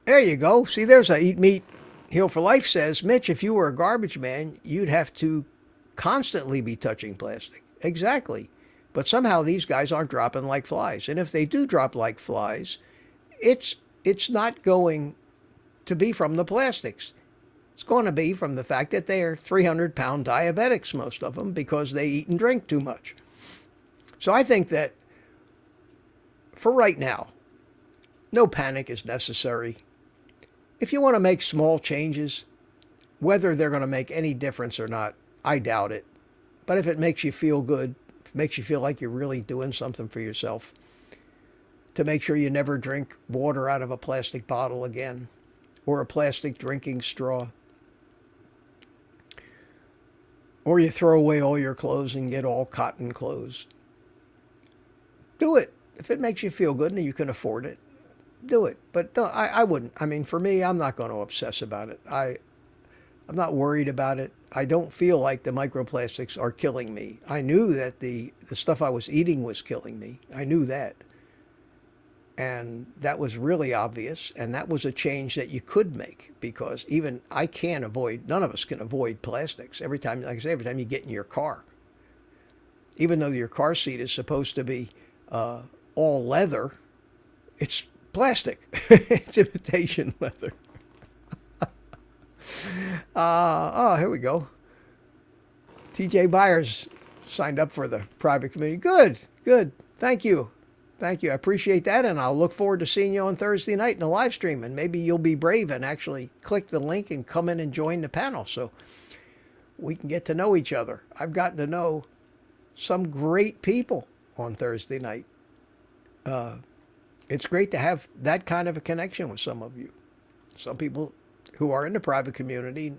There you go. See, there's a Eat Meat, Heal for Life says, Mitch, if you were a garbage man, you'd have to constantly be touching plastic. Exactly. But somehow these guys aren't dropping like flies. And if they do drop like flies, it's not going to be from the plastics. It's going to be from the fact that they are 300-pound diabetics, most of them, because they eat and drink too much. So I think that for right now, no panic is necessary. If you want to make small changes, Whether they're going to make any difference or not, I doubt it. But if it makes you feel good, if it makes you feel like you're really doing something for yourself, to make sure you never drink water out of a plastic bottle again, or a plastic drinking straw, or you throw away all your clothes and get all cotton clothes, do it. If it makes you feel good and you can afford it, do it. But no, I wouldn't. I mean, for me, I'm not going to obsess about it. I'm not worried about it. I don't feel like the microplastics are killing me. I knew that the stuff I was eating was killing me. I knew that. And that was really obvious. And that was a change that you could make, because even I can't avoid, none of us can avoid plastics. Every time, like I say, every time you get in your car, even though your car seat is supposed to be all leather, it's plastic. It's imitation leather. Oh, here we go. TJ Byers signed up for the private community. Good, good. Thank you. Thank you. I appreciate that, and I'll look forward to seeing you on Thursday night in the live stream, and maybe you'll be brave and actually click the link and come in and join the panel so we can get to know each other. I've gotten to know some great people on Thursday night. It's great to have that kind of a connection with some of you. Some people who are in the private community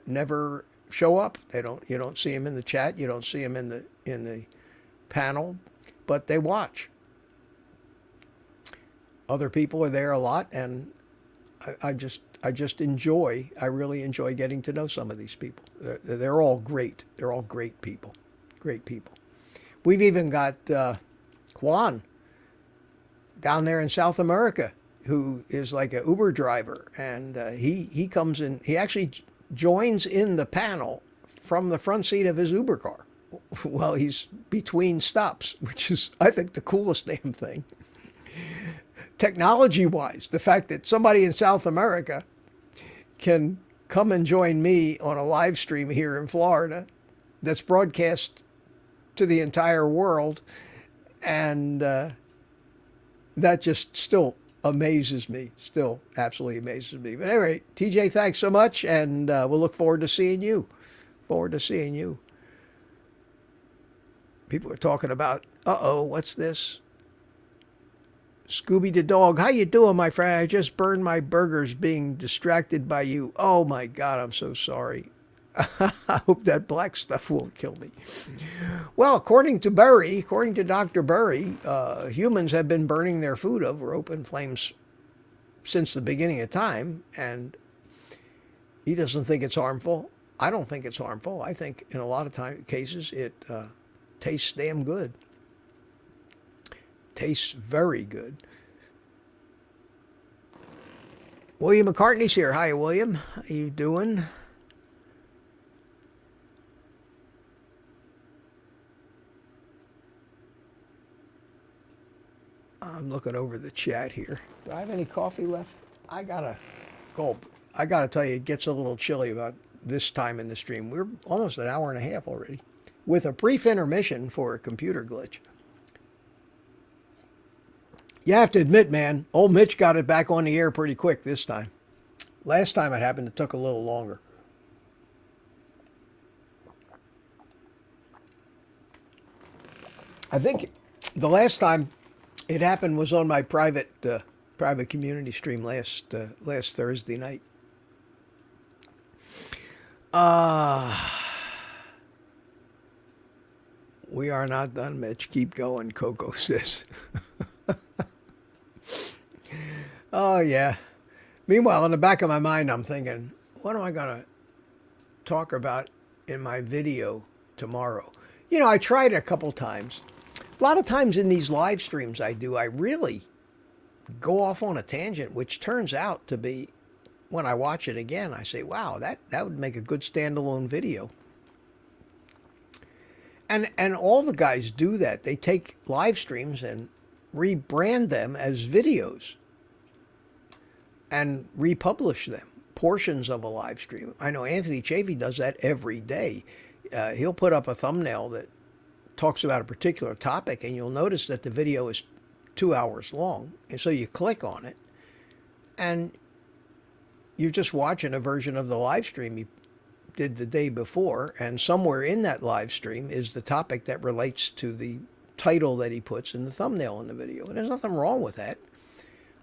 never show up. You don't see them in the chat. You don't see them in the panel, but they watch. Other people are there a lot, and I really enjoy getting to know some of these people. They're all great. They're all great people. Great people. We've even got Juan down there in South America, who is like an Uber driver, and he comes in. He actually joins in the panel from the front seat of his Uber car while he's between stops, which is, I think, the coolest damn thing. Technology-wise, the fact that somebody in South America can come and join me on a live stream here in Florida that's broadcast to the entire world, and that just still amazes me, still absolutely amazes me. But anyway, TJ, thanks so much, and we'll look forward to seeing you. Forward to seeing you. People are talking about, what's this? Scooby the dog, how you doing, my friend? I just burned my burgers being distracted by you. Oh my God, I'm so sorry. I hope that black stuff won't kill me. Well, according to Dr. Berry, humans have been burning their food over open flames since the beginning of time, and he doesn't think it's harmful. I don't think it's harmful. I think in a lot of cases it tastes damn good. Tastes very good. William McCartney's here. Hi, William. How you doing? I'm looking over the chat here. Do I have any coffee left? I gotta gulp. I gotta tell you, it gets a little chilly about this time in the stream. We're almost an hour and a half already, with a brief intermission for a computer glitch. You have to admit, man, old Mitch got it back on the air pretty quick this time. Last time it happened, it took a little longer. I think the last time it happened was on my private community stream last Thursday night. We are not done, Mitch. Keep going, Coco says. Oh, yeah. Meanwhile, in the back of my mind, I'm thinking, what am I going to talk about in my video tomorrow? You know, I tried it a couple times. A lot of times in these live streams I do, I really go off on a tangent, which turns out to be, when I watch it again, I say, wow, that would make a good standalone video. And all the guys do that. They take live streams and rebrand them as videos and republish them, portions of a live stream. I know Anthony Chafee does that every day. He'll put up a thumbnail that talks about a particular topic, and you'll notice that the video is 2 hours long. And so you click on it, and you're just watching a version of the live stream did the day before, and somewhere in that live stream is the topic that relates to the title that he puts in the thumbnail in the video. And there's nothing wrong with that.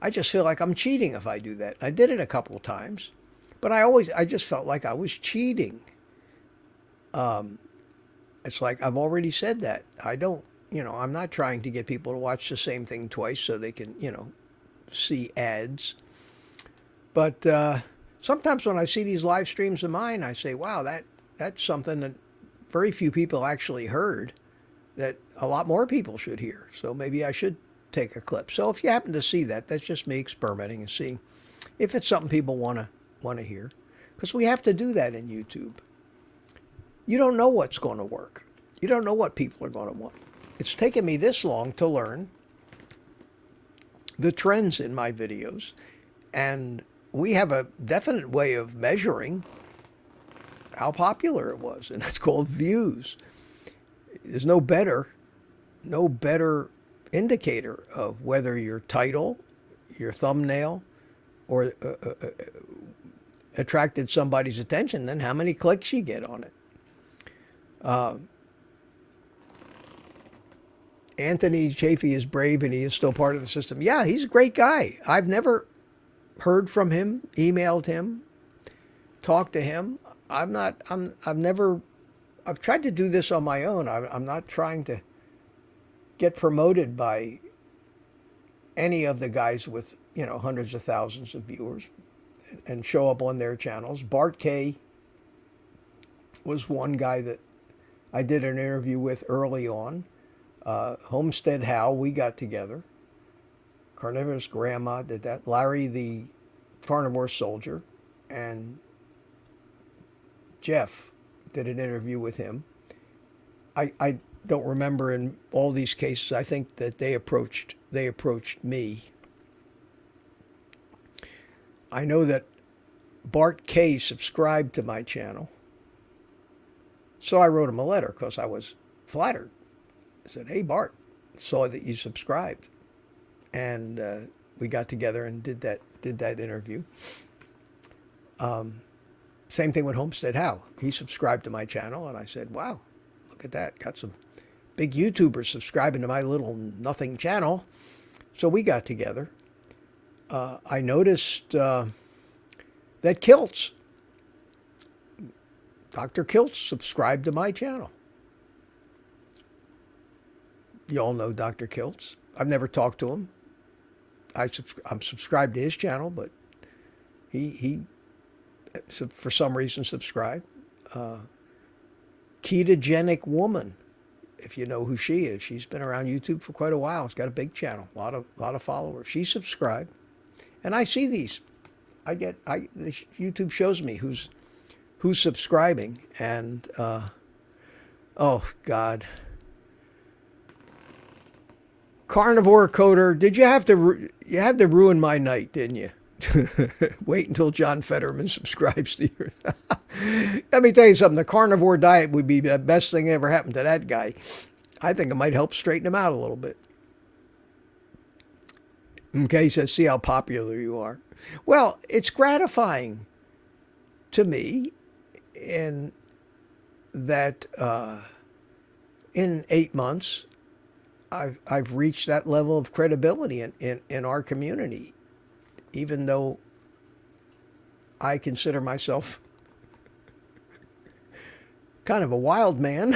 I just feel like I'm cheating if I do that. I did it a couple of times, but I just felt like I was cheating. It's like I've already said that. I don't, I'm not trying to get people to watch the same thing twice so they can, see ads. But sometimes when I see these live streams of mine, I say, wow, that's something that very few people actually heard that a lot more people should hear. So maybe I should take a clip. So if you happen to see that, that's just me experimenting and seeing if it's something people want to hear. Because we have to do that in YouTube. You don't know what's going to work. You don't know what people are going to want. It's taken me this long to learn the trends in my videos. And we have a definite way of measuring how popular it was, and that's called views. There's no better indicator of whether your title, your thumbnail, or attracted somebody's attention than how many clicks you get on it. Anthony Chafee is brave and he is still part of the system. Yeah, he's a great guy. I've never heard from him, emailed him, talked to him. I've tried to do this on my own. I'm not trying to get promoted by any of the guys with, hundreds of thousands of viewers and show up on their channels. Bart K was one guy that I did an interview with early on. Homestead Hal, we got together. Carnivore's grandma did that. Larry, the carnivore soldier, and Jeff did an interview with him. I don't remember in all these cases. I think that they approached me. I know that Bart K subscribed to my channel. So I wrote him a letter because I was flattered. I said, hey, Bart, saw that you subscribed. And we got together and did that interview. Same thing with Homestead How. He subscribed to my channel, and I said, wow, look at that. Got some big YouTubers subscribing to my little nothing channel. So we got together. I noticed that Kiltz, Dr. Kiltz, subscribed to my channel. You all know Dr. Kiltz. I've never talked to him. I'm subscribed to his channel, but he for some reason subscribed. Ketogenic Woman, if you know who she is, she's been around YouTube for quite a while. She's got a big channel, a lot of followers. She subscribed, and I see these. YouTube shows me who's subscribing, and oh God. Carnivore Coder, you had to ruin my night, didn't you? Wait until John Fetterman subscribes to you. Let me tell you something. The carnivore diet would be the best thing that ever happened to that guy. I think it might help straighten him out a little bit. Okay, he says, see how popular you are. Well, it's gratifying to me in that in 8 months, I've reached that level of credibility in our community, even though I consider myself kind of a wild man.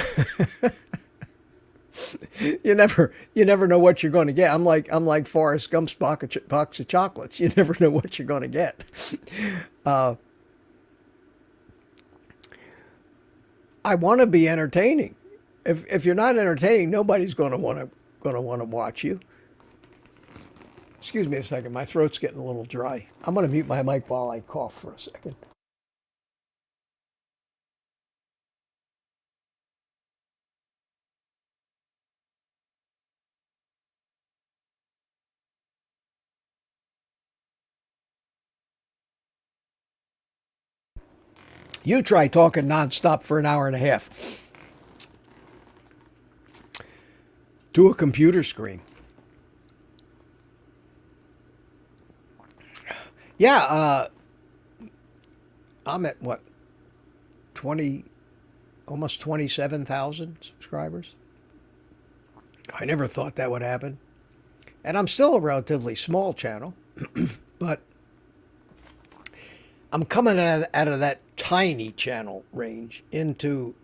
You never know what you're going to get. I'm like Forrest Gump's box of chocolates. You never know what you're going to get. I want to be entertaining. If you're not entertaining, nobody's going to want to watch you. Excuse me a second. My throat's getting a little dry. I'm going to mute my mic while I cough for a second. You try talking nonstop for an hour and a half to a computer screen. Yeah, I'm at what, 20, almost 27,000 subscribers. I never thought that would happen. And I'm still a relatively small channel, but I'm coming out of that tiny channel range into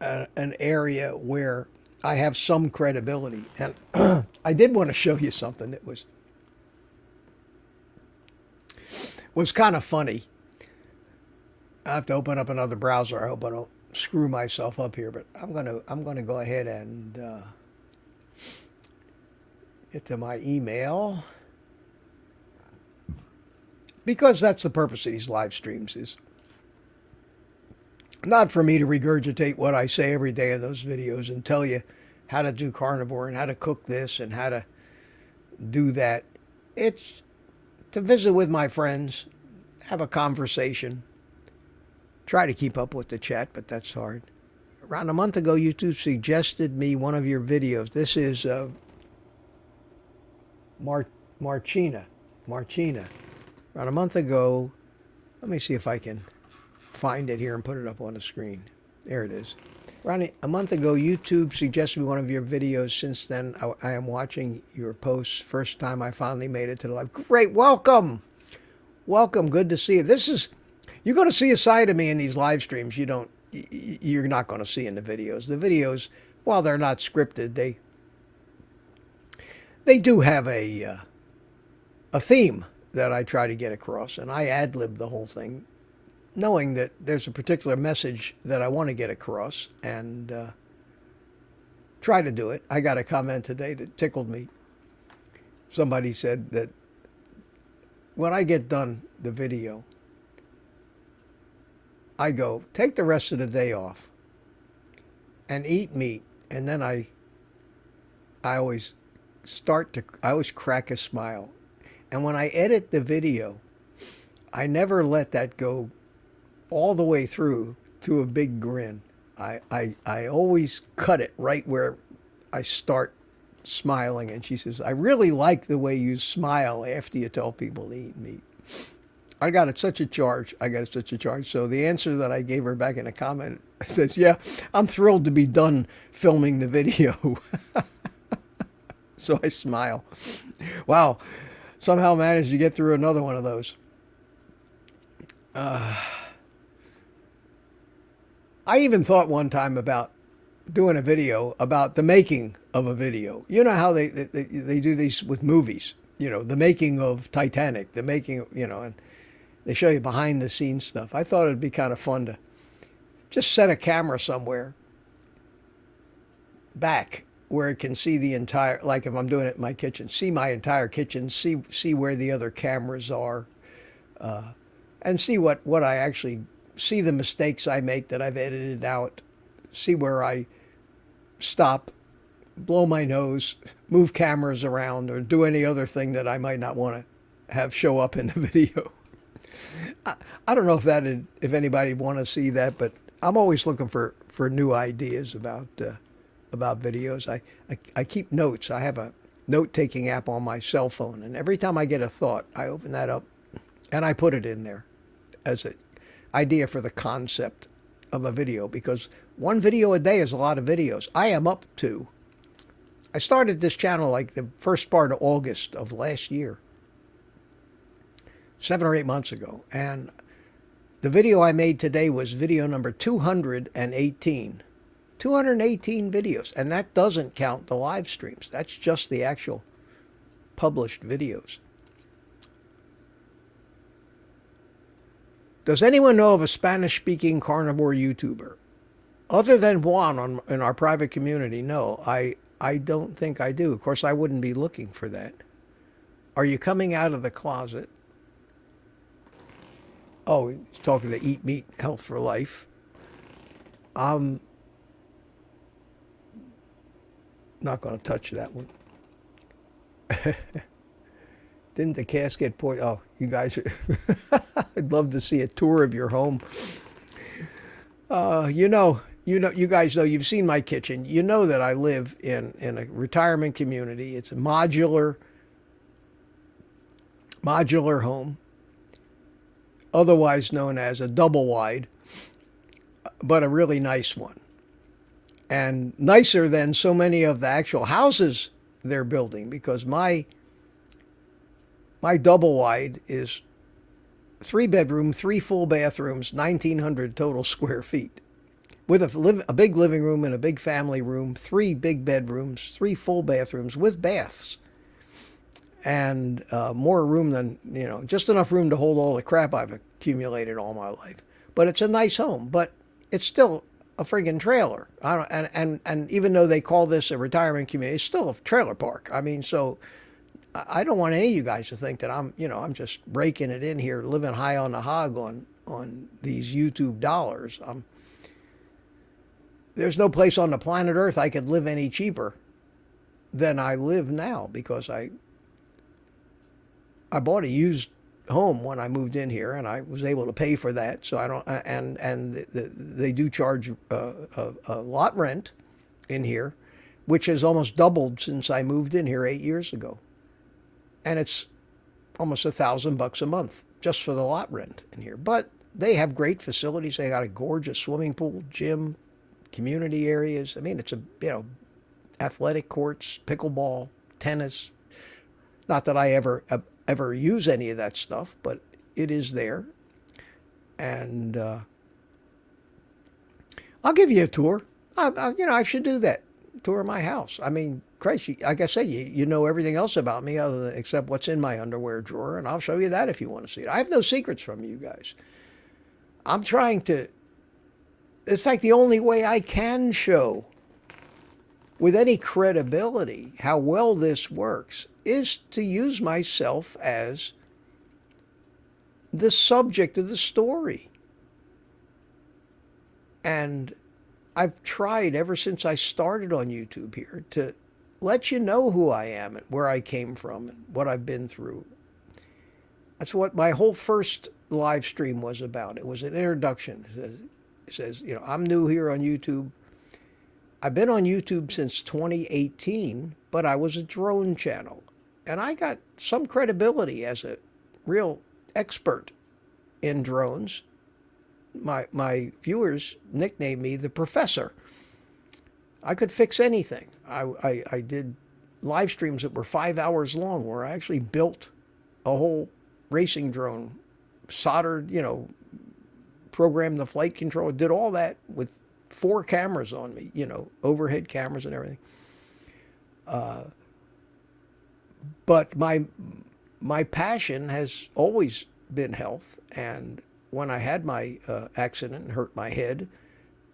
an area where I have some credibility. And I did want to show you something that was kind of funny. I have to open up another browser. I hope I don't screw myself up here, but I'm gonna go ahead and get to my email, because that's the purpose of these live streams, is not for me to regurgitate what I say every day in those videos and tell you how to do carnivore and how to cook this and how to do that. It's to visit with my friends, have a conversation, try to keep up with the chat, but that's hard. Around a month ago, YouTube suggested me one of your videos. This is Marchina. Around a month ago, let me see if I can find it here and put it up on the screen. There it is. Around a month ago, YouTube suggested me one of your videos. Since then, I am watching your posts. First time I finally made it to the live. Great, welcome. Welcome, good to see you. You're going to see a side of me in these live streams you're not going to see in the videos. The videos, while they're not scripted, they do have a theme that I try to get across, and I ad-lib the whole thing, knowing that there's a particular message that I want to get across, and try to do it. I got a comment today that tickled me. Somebody said that when I get done the video, I go, take the rest of the day off and eat meat, and then I always crack a smile. And when I edit the video, I never let that go all the way through to a big grin. I always cut it right where I start smiling. And she says, I really like the way you smile after you tell people to eat meat. I got it such a charge. So the answer that I gave her back in a comment says, yeah, I'm thrilled to be done filming the video. So I smile. Wow. Somehow managed to get through another one of those. I even thought one time about doing a video about the making of a video. You know how they do these with movies, the making of Titanic, the making, and they show you behind the scenes stuff. I thought it'd be kind of fun to just set a camera somewhere back where it can see the entire, like if I'm doing it in my kitchen, see my entire kitchen, see where the other cameras are, and see what I actually see, the mistakes I make that I've edited out, see where I stop, blow my nose, move cameras around, or do any other thing that I might not want to have show up in the video. I don't know if anybody want to see that, but I'm always looking for new ideas about videos. I keep notes. I have a note-taking app on my cell phone, and every time I get a thought, I open that up and I put it in there as an idea for the concept of a video, because one video a day is a lot of videos. I started this channel like the first part of August of last year, 7 or 8 months ago, and the video I made today was video number 218. 218 videos, and that doesn't count the live streams. That's just the actual published videos. Does anyone know of a Spanish-speaking carnivore YouTuber? Other than Juan in our private community, no, I don't think I do. Of course, I wouldn't be looking for that. Are you coming out of the closet? Oh, he's talking to Eat Meat, Health for Life. I'm not going to touch that one. Didn't the casket point? Oh, you guys, I'd love to see a tour of your home. You guys know, you've seen my kitchen. You know that I live in a retirement community. It's a modular home, otherwise known as a double wide. but a really nice one. And nicer than so many of the actual houses they're building, because my double wide is 3 bedroom, 3 full bathrooms, 1,900 total square feet, with a big living room and a big family room, 3 big bedrooms, 3 full bathrooms with baths, and more room than, just enough room to hold all the crap I've accumulated all my life. But it's a nice home, but it's still a friggin' trailer. I don't, and even though they call this a retirement community, it's still a trailer park. I mean, so I don't want any of you guys to think that I'm just raking it in here, living high on the hog on these YouTube dollars. There's no place on the planet Earth I could live any cheaper than I live now, because I bought a used home when I moved in here, and I was able to pay for that. So I don't, and they do charge a lot rent in here, which has almost doubled since I moved in here 8 years ago, and it's almost $1,000 a month just for the lot rent in here. But they have great facilities. They got a gorgeous swimming pool, gym, community areas. I mean, it's athletic courts, pickleball, tennis. Not that I ever use any of that stuff, but it is there. And I'll give you a tour. I should do that. Tour of my house. I mean, Christ, like I said, you know everything else about me except what's in my underwear drawer, and I'll show you that if you want to see it. I have no secrets from you guys. I'm trying to, in fact, the only way I can show with any credibility how well this works is to use myself as the subject of the story. And I've tried ever since I started on YouTube here to let you know who I am and where I came from and what I've been through. That's what my whole first live stream was about. It was an introduction. It says, I'm new here on YouTube. I've been on YouTube since 2018, but I was a drone channel. And I got some credibility as a real expert in drones. My viewers nicknamed me the professor. I could fix anything. I did live streams that were 5 hours long where I actually built a whole racing drone, soldered, programmed the flight control, did all that with 4 cameras on me, overhead cameras and everything. But my passion has always been health. And when I had my accident and hurt my head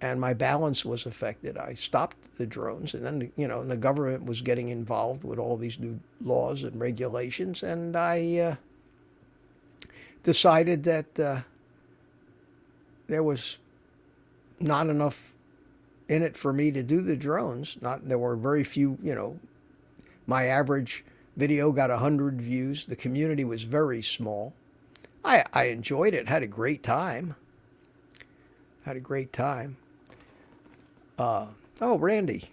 and my balance was affected, I stopped the drones. And then, and the government was getting involved with all these new laws and regulations. And I decided that there was not enough in it for me to do the drones. There were very few, my average video got 100 views. The community was very small. I enjoyed it, had a great time. Randy.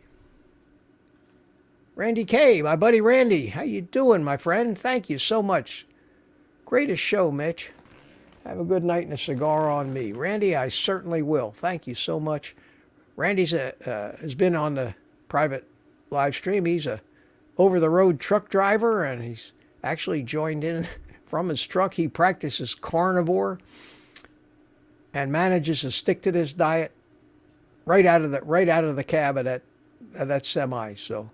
Randy K, my buddy Randy. How you doing, my friend? Thank you so much. Greatest show, Mitch. Have a good night and a cigar on me. Randy, I certainly will. Thank you so much. Randy's has been on the private live stream. He's a over-the-road truck driver, and he's actually joined in from his truck. He practices carnivore and manages to stick to this diet right out of the cab of that semi. So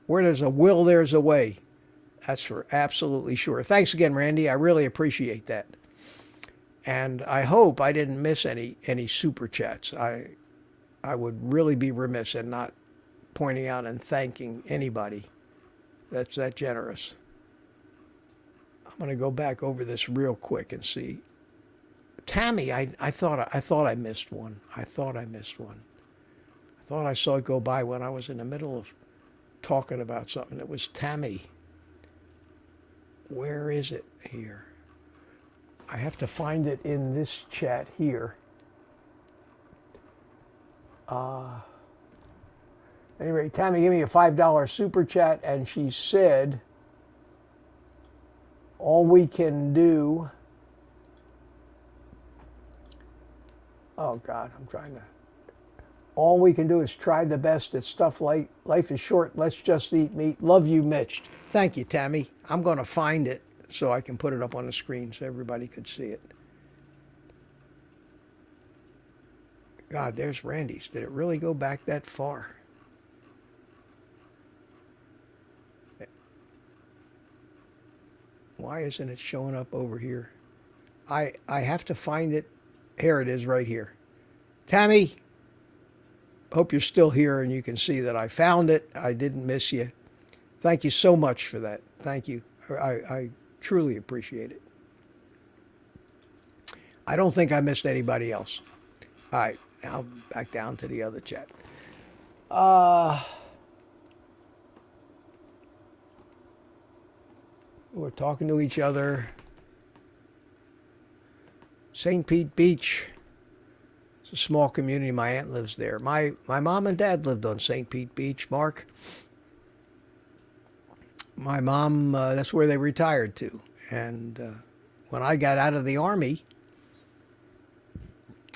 where there's a will, there's a way. That's for absolutely sure. Thanks again, Randy. I really appreciate that. And I hope I didn't miss any super chats. I would really be remiss in not pointing out and thanking anybody that's that generous. I'm going to go back over this real quick and see. Tammy, I thought I missed one. I thought I saw it go by when I was in the middle of talking about something. It was Tammy. Where is it here? I have to find it in this chat here. Anyway, Tammy gave me a $5 super chat, and she said, all we can do Oh God, I'm trying to. All we can do is try the best. It's stuff like life is short. Let's just eat meat. Love you, Mitch. Thank you, Tammy. I'm going to find it so I can put it up on the screen so everybody could see it. God, there's Randy's. Did it really go back that far? Why isn't it showing up over here? I have to find it. Here it is right here. Tammy, hope you're still here and you can see that I found it. I didn't miss you. Thank you so much for that. Thank you. I truly appreciate it. I don't think I missed anybody else. All right, now back down to the other chat. We're talking to each other. St. Pete Beach. It's a small community. My aunt lives there. My mom and dad lived on St. Pete Beach, Mark. My mom, that's where they retired to. And when I got out of the Army,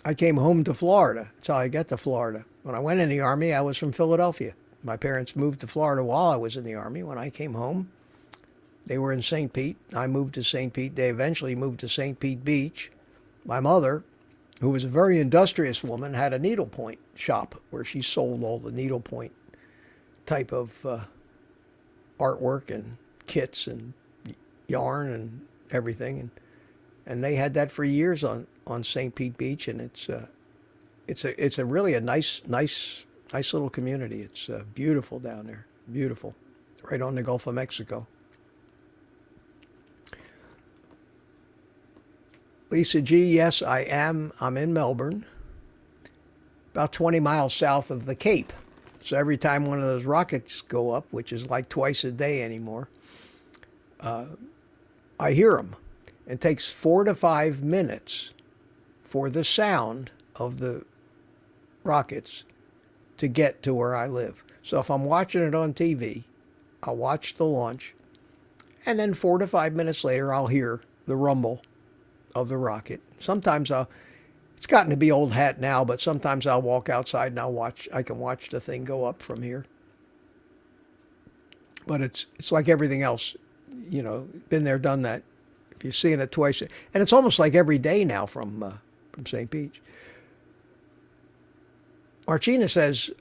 I came home to Florida. That's how I got to Florida. When I went in the Army, I was from Philadelphia. My parents moved to Florida while I was in the Army. When I came home, they were in St. Pete. I moved to St. Pete. They eventually moved to St. Pete Beach. My mother, who was a very industrious woman, had a needlepoint shop where she sold all the needlepoint type of artwork and kits and yarn and everything. And they had that for years on St. Pete Beach, and it's a really a nice little community. It's beautiful down there, beautiful, right on the Gulf of Mexico. Lisa G, yes, I am. I'm in Melbourne, about 20 miles south of the Cape. So every time one of those rockets go up, which is like twice a day anymore, I hear them. It takes 4 to 5 minutes for the sound of the rockets to get to where I live. So if I'm watching it on TV, I'll watch the launch, and then 4 to 5 minutes later, I'll hear the rumble of the rocket. Sometimes it's gotten to be old hat now, but sometimes I'll walk outside and I can watch the thing go up from here. But it's like everything else, been there, done that. If you're seeing it twice, and it's almost like every day now from St. Pete. Marcina says, is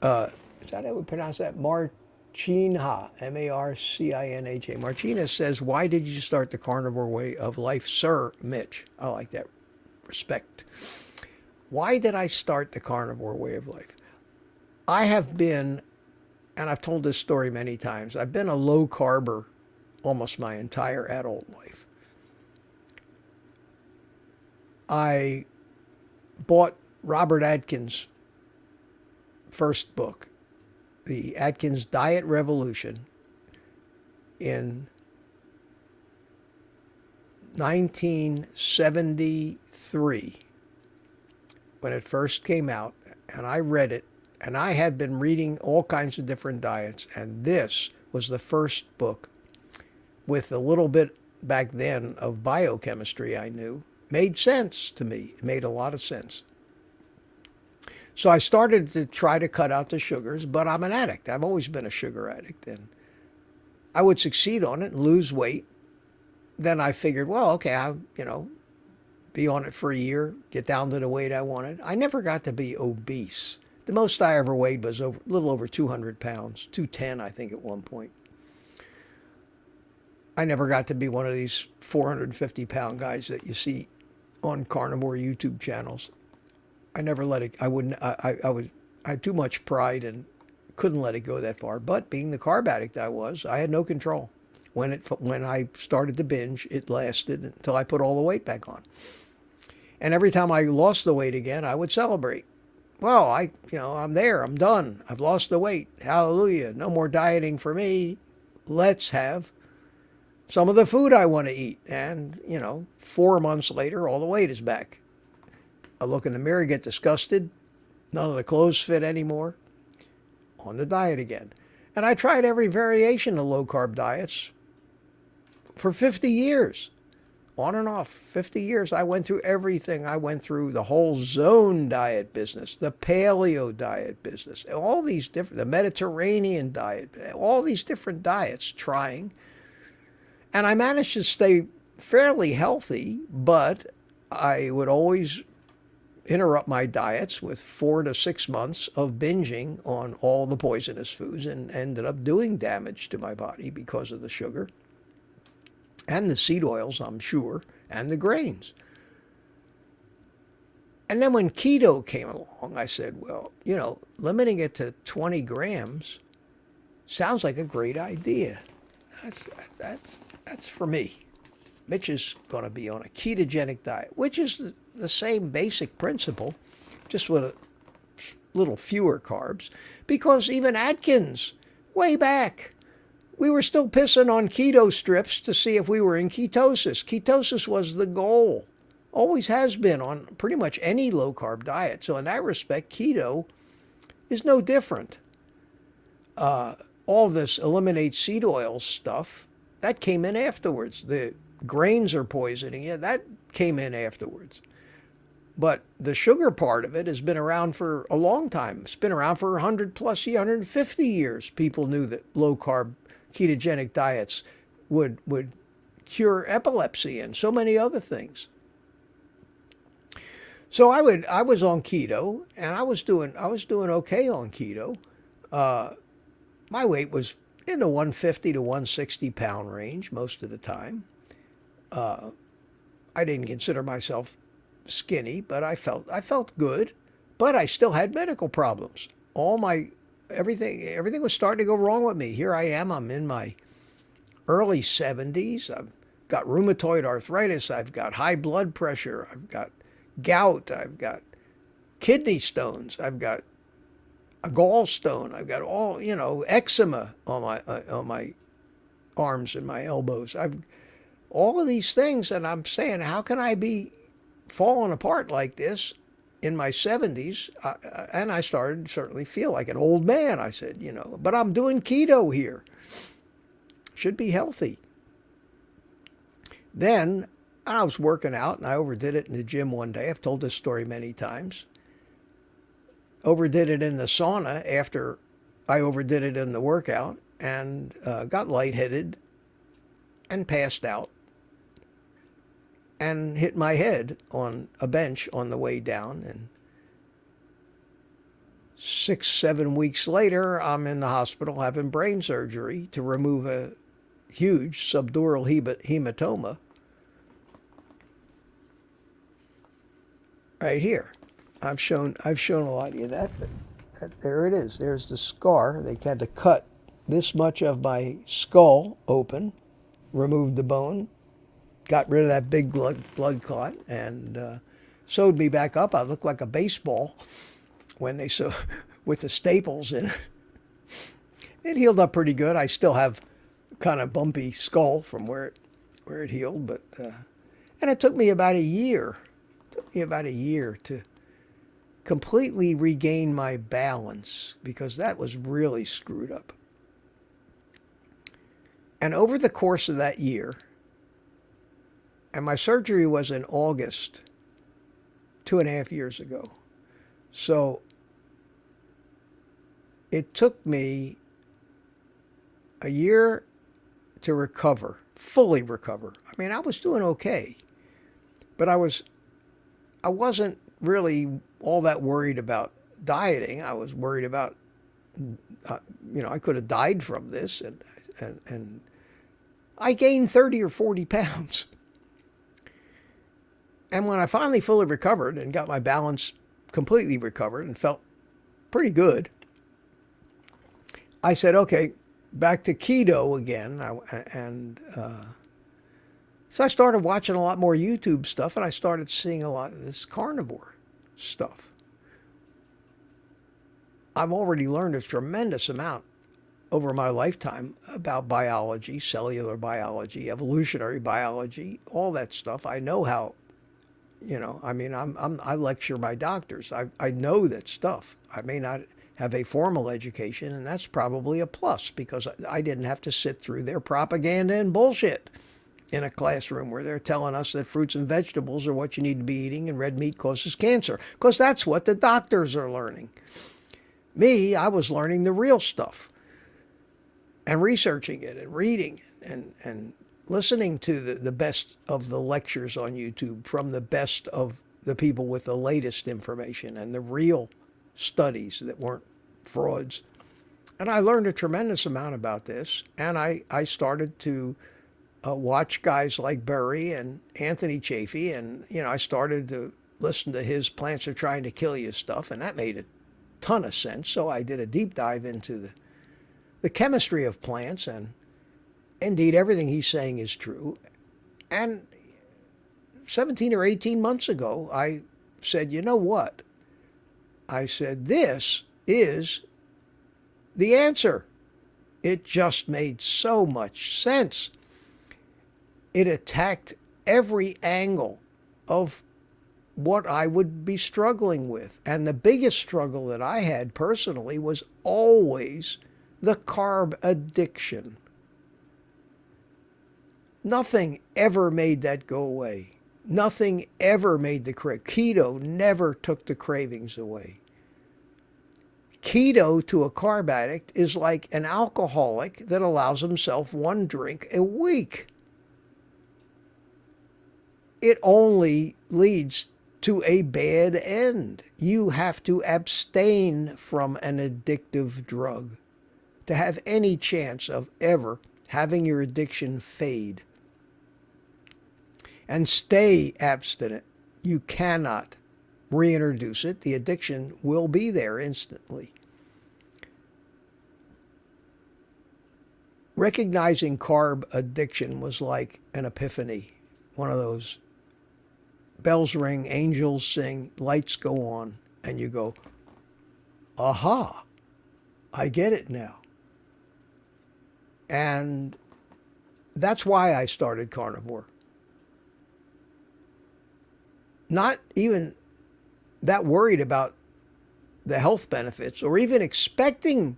that how we pronounce that? Marcinha, M-A-R-C-I-N-H-A. Marcina says, why did you start the carnivore way of life, sir, Mitch? I like that. Respect. Why did I start the carnivore way of life? I have been, and I've told this story many times, I've been a low carber almost my entire adult life. I bought Robert Atkins' first book, The Atkins Diet Revolution, in 1973 when it first came out, and I read it, and I had been reading all kinds of different diets, and this was the first book with a little bit back then of biochemistry I knew. Made sense to me. It made a lot of sense. So I started to try to cut out the sugars, but I'm an addict. I've always been a sugar addict, and I would succeed on it and lose weight. Then I figured, well, okay, I'll, be on it for a year, get down to the weight I wanted. I never got to be obese. The most I ever weighed was a little over 200 pounds, 210, I think, at one point. I never got to be one of these 450-pound guys that you see on carnivore YouTube channels. I never let it, I had too much pride and couldn't let it go that far. But being the carb addict I was, I had no control. When I started to binge, it lasted until I put all the weight back on. And every time I lost the weight again, I would celebrate. Well, I'm there, I'm done. I've lost the weight. Hallelujah. No more dieting for me. Let's have some of the food I want to eat. And, 4 months later, all the weight is back. I look in the mirror, get disgusted. None of the clothes fit anymore. On the diet again. And I tried every variation of low-carb diets for 50 years. on and off, 50 years. I went through everything. I went through the whole zone diet business, the paleo diet business, all these different, the Mediterranean diet, all these different diets trying. And I managed to stay fairly healthy, but I would always interrupt my diets with 4 to 6 months of binging on all the poisonous foods and ended up doing damage to my body because of the sugar and the seed oils, I'm sure, and the grains. And then when keto came along, I said, well, limiting it to 20 grams sounds like a great idea. That's for me. Mitch is going to be on a ketogenic diet, which is the same basic principle, just with a little fewer carbs. Because even Atkins, way back, we were still pissing on keto strips to see if we were in ketosis. Ketosis was the goal. Always has been on pretty much any low-carb diet. So in that respect, keto is no different. All this eliminate seed oil stuff, that came in afterwards. The grains are poisoning you, that came in afterwards. But the sugar part of it has been around for a long time. It's been around for 100 plus years, 150 years. People knew that low-carb ketogenic diets would cure epilepsy and so many other things. So I was on keto, and I was doing okay on keto. My weight was in the 150 to 160 pound range most of the time. I didn't consider myself skinny, but I felt good. But I still had medical problems. Everything was starting to go wrong with me. Here I am. I'm in my early 70s. I've got rheumatoid arthritis. I've got high blood pressure. I've got gout. I've got kidney stones. I've got a gallstone. I've got eczema on my arms and my elbows. I've all of these things, and I'm saying, how can I be falling apart like this in my 70s? And I started to certainly feel like an old man. I said, but I'm doing keto here. Should be healthy. Then I was working out, and I overdid it in the gym one day. I've told this story many times. Overdid it in the sauna after I overdid it in the workout, and got lightheaded and passed out and hit my head on a bench on the way down. And 6-7 weeks later, I'm in the hospital having brain surgery to remove a huge subdural hematoma right here. I've shown a lot of you that there it is. There's the scar. They had to cut this much of my skull open, removed the bone, got rid of that big blood clot, and sewed me back up. I looked like a baseball when they sewed with the staples in it. It healed up pretty good. I still have kind of bumpy skull from where it healed, but and it took me about a year. To completely regain my balance, because that was really screwed up. And over the course of that year, and my surgery was in August, 2.5 years ago. So it took me a year to recover, fully recover. I mean, I was doing okay, but I wasn't really all that worried about dieting. I was worried about, I could have died from this, and I gained 30 or 40 pounds. And when I finally fully recovered and got my balance completely recovered and felt pretty good, I said, okay, back to keto again. So I started watching a lot more YouTube stuff, and I started seeing a lot of this carnivore stuff. I've already learned a tremendous amount over my lifetime about biology, cellular biology, evolutionary biology, all that stuff. I know how, I lecture my doctors. I know that stuff. I may not have a formal education, and that's probably a plus, because I didn't have to sit through their propaganda and bullshit. in a classroom where they're telling us that fruits and vegetables are what you need to be eating and red meat causes cancer, because that's what the doctors are learning. Me, I was learning the real stuff and researching it and reading and listening to the best of the lectures on YouTube from the best of the people with the latest information and the real studies that weren't frauds. And I learned a tremendous amount about this, and I started to watch guys like Berry and Anthony Chafee, and I started to listen to his plants are trying to kill you stuff, and that made a ton of sense. So I did a deep dive into the chemistry of plants, and indeed everything he's saying is true. And 17 or 18 months ago, I said, you know what? I said, this is the answer. It just made so much sense. It attacked every angle of what I would be struggling with. And the biggest struggle that I had personally was always the carb addiction. Nothing ever made that go away. Nothing ever made the keto never took the cravings away. Keto to a carb addict is like an alcoholic that allows himself one drink a week. It only leads to a bad end. You have to abstain from an addictive drug to have any chance of ever having your addiction fade. And stay abstinent. You cannot reintroduce it. The addiction will be there instantly. Recognizing carb addiction was like an epiphany. One of those bells ring, angels sing, lights go on, and you go, aha, I get it now. And that's why I started Carnivore. Not even that worried about the health benefits or even expecting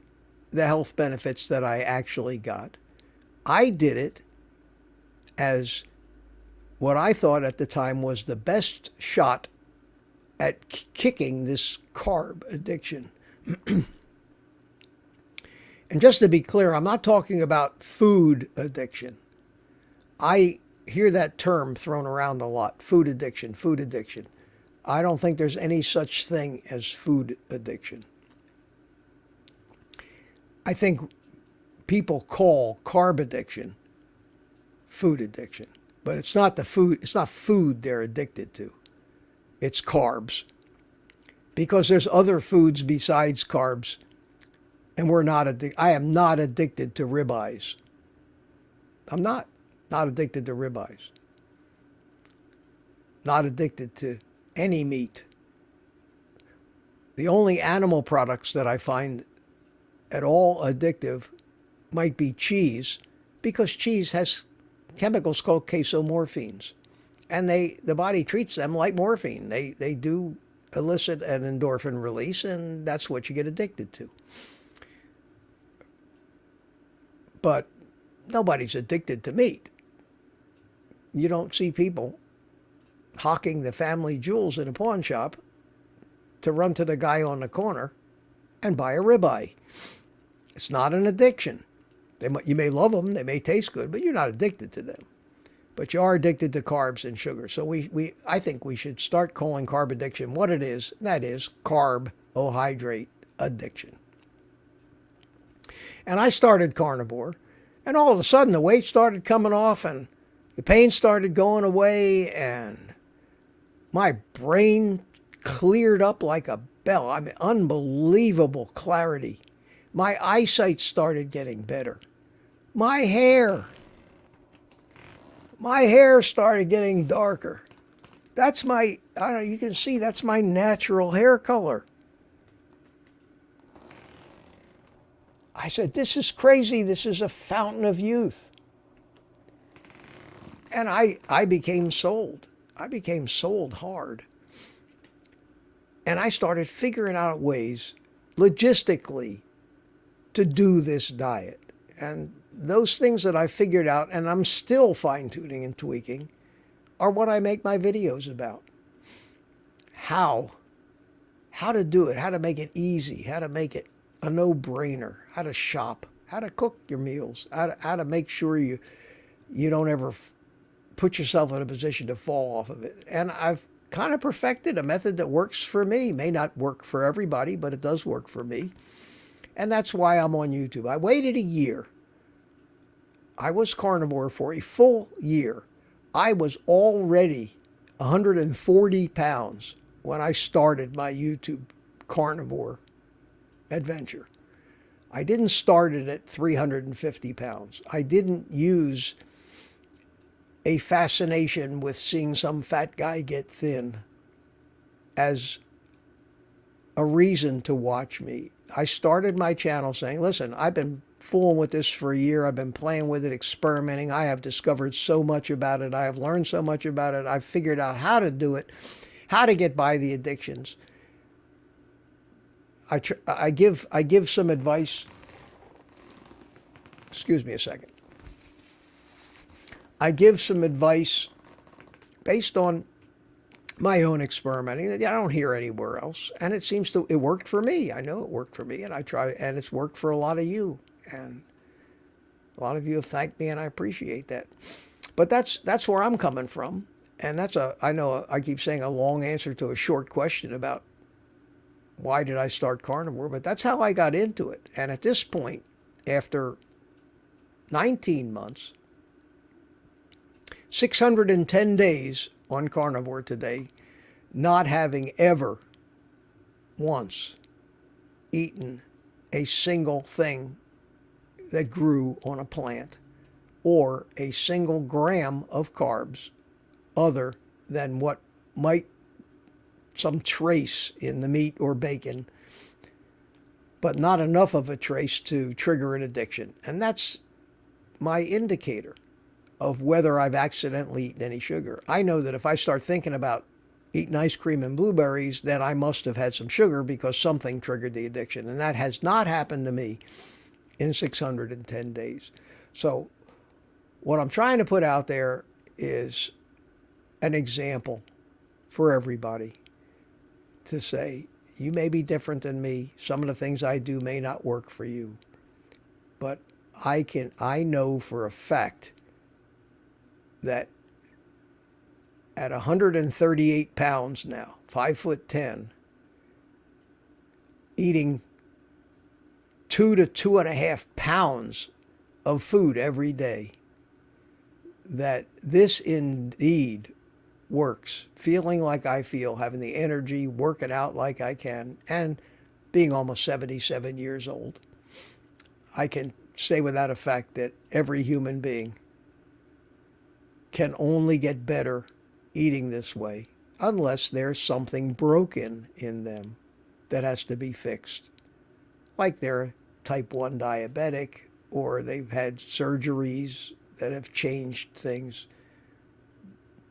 the health benefits that I actually got. I did it as what I thought at the time was the best shot at kicking this carb addiction. And just to be clear, I'm not talking about food addiction. I hear that term thrown around a lot, food addiction, food addiction. I don't think there's any such thing as food addiction. I think people call carb addiction food addiction, but it's not the food, it's not food they're addicted to. It's carbs. Because there's other foods besides carbs, and I am not addicted to ribeyes. I'm not addicted to ribeyes. Not addicted to any meat. The only animal products that I find at all addictive might be cheese, because cheese has chemicals called casomorphines, and the body treats them like morphine. They do elicit an endorphin release, and that's what you get addicted to. But nobody's addicted to meat. You don't see people hawking the family jewels in a pawn shop to run to the guy on the corner and buy a ribeye. It's not an addiction. You may love them, they may taste good, but you're not addicted to them. But you are addicted to carbs and sugar. So I think we should start calling carb addiction what it is. That is carbohydrate addiction. And I started Carnivore, and all of a sudden the weight started coming off, and the pain started going away, and my brain cleared up like a bell. I mean, unbelievable clarity. My eyesight started getting better. My hair started getting darker. That's I don't know, you can see that's my natural hair color. I said, this is crazy. This is a fountain of youth. And I became sold. I became sold hard. And I started figuring out ways, logistically, to do this diet. And those things that I figured out, and I'm still fine-tuning and tweaking, are what I make my videos about. How to do it, how to make it easy, how to make it a no-brainer, how to shop, how to cook your meals, how to make sure you don't ever put yourself in a position to fall off of it. And I've kind of perfected a method that works for me. May not work for everybody, but it does work for me. And that's why I'm on YouTube. I waited a year. I was carnivore for a full year. I was already 140 pounds when I started my YouTube carnivore adventure. I didn't start it at 350 pounds. I didn't use a fascination with seeing some fat guy get thin as a reason to watch me. I started my channel saying, listen, I've been fooling with this for a year. I've been playing with it, experimenting. I have discovered so much about it. I have learned so much about it. I've figured out how to do it, how to get by the addictions. I give some advice. Excuse me a second. I give some advice based on my own experimenting that I don't hear anywhere else, and it worked for me. I know it worked for me, and and it's worked for a lot of you, and a lot of you have thanked me, and I appreciate that. But that's where I'm coming from, and I know I keep saying a long answer to a short question about why did I start carnivore, but that's how I got into it. And at this point, after 19 months, 610 days on carnivore today, not having ever once eaten a single thing that grew on a plant or a single gram of carbs other than what might some trace in the meat or bacon, but not enough of a trace to trigger an addiction. And that's my indicator of whether I've accidentally eaten any sugar. I know that if I start thinking about eating ice cream and blueberries, then I must have had some sugar because something triggered the addiction. And that has not happened to me in 610 days. So what I'm trying to put out there is an example for everybody to say, you may be different than me. Some of the things I do may not work for you. But I know for a fact that at 138 pounds now, 5'10", eating 2 to 2.5 pounds of food every day, that this indeed works. Feeling like I feel, having the energy, working out like I can, and being almost 77 years old, I can say without a fact that every human being can only get better eating this way unless there's something broken in them that has to be fixed. Like they're type 1 diabetic, or they've had surgeries that have changed things.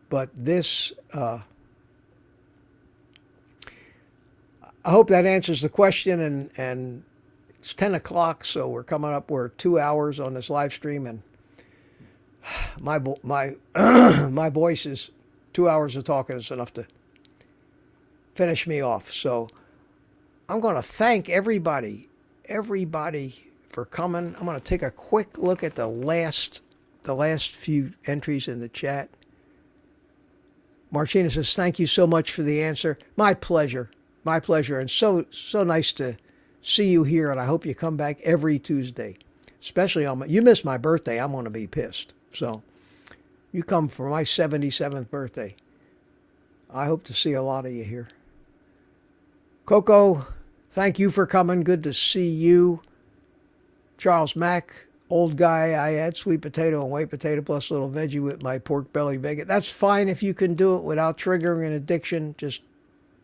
But this, I hope that answers the question, and it's 10 o'clock, so we're 2 hours on this live stream, and my voice is 2 hours of talking is enough to finish me off. So I'm going to thank everybody for coming. I'm going to take a quick look at the last few entries in the chat. Martina says, thank you so much for the answer. My pleasure, and so nice to see you here, and I hope you come back every Tuesday, especially you missed my birthday. I'm going to be pissed. So you come for my 77th birthday. I hope to see a lot of you here. Coco, thank you for coming. Good to see you. Charles Mack, old guy, I add sweet potato and white potato plus a little veggie with my pork belly bacon. That's fine if you can do it without triggering an addiction. Just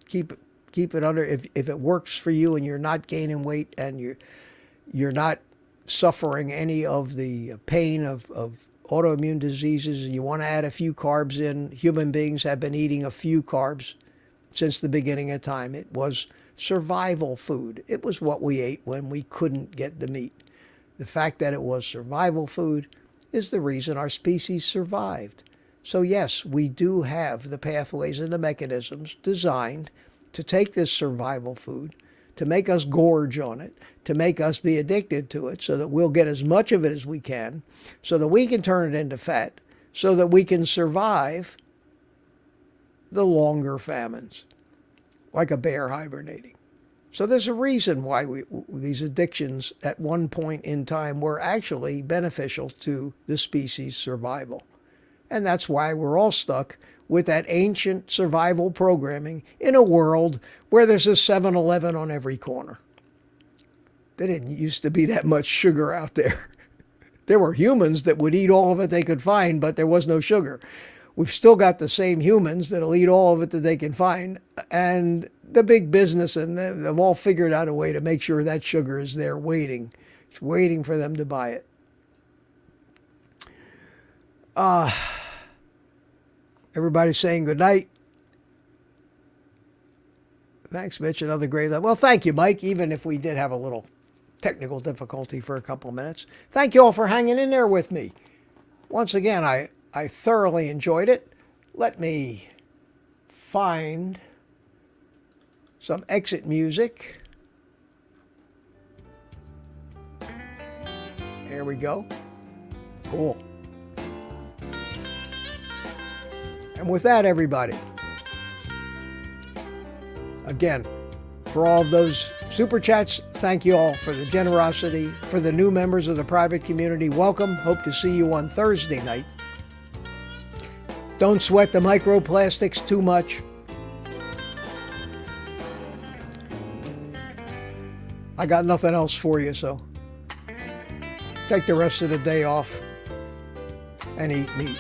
keep it under. If it works for you and you're not gaining weight and you're not suffering any of the pain of autoimmune diseases, and you want to add a few carbs in. Human beings have been eating a few carbs since the beginning of time. It was survival food. It was what we ate when we couldn't get the meat. The fact that it was survival food is the reason our species survived. So yes, we do have the pathways and the mechanisms designed to take this survival food, to make us gorge on it, to make us be addicted to it so that we'll get as much of it as we can, so that we can turn it into fat, so that we can survive the longer famines, like a bear hibernating. So there's a reason why these addictions at one point in time were actually beneficial to the species' survival. And that's why we're all stuck with that ancient survival programming in a world where there's a 7-Eleven on every corner. There didn't used to be that much sugar out there. There were humans that would eat all of it they could find, but there was no sugar. We've still got the same humans that'll eat all of it that they can find, and the big business and they've all figured out a way to make sure that sugar is there waiting. It's waiting for them to buy it. Everybody's saying good night. Thanks, Mitch. Another great night. Well, thank you, Mike, even if we did have a little technical difficulty for a couple of minutes. Thank you all for hanging in there with me. Once again, I thoroughly enjoyed it. Let me find some exit music. There we go. Cool. And with that, everybody, again, for all of those super chats, thank you all for the generosity. For the new members of the private community, welcome. Hope to see you on Thursday night. Don't sweat the microplastics too much. I got nothing else for you, so take the rest of the day off and eat meat.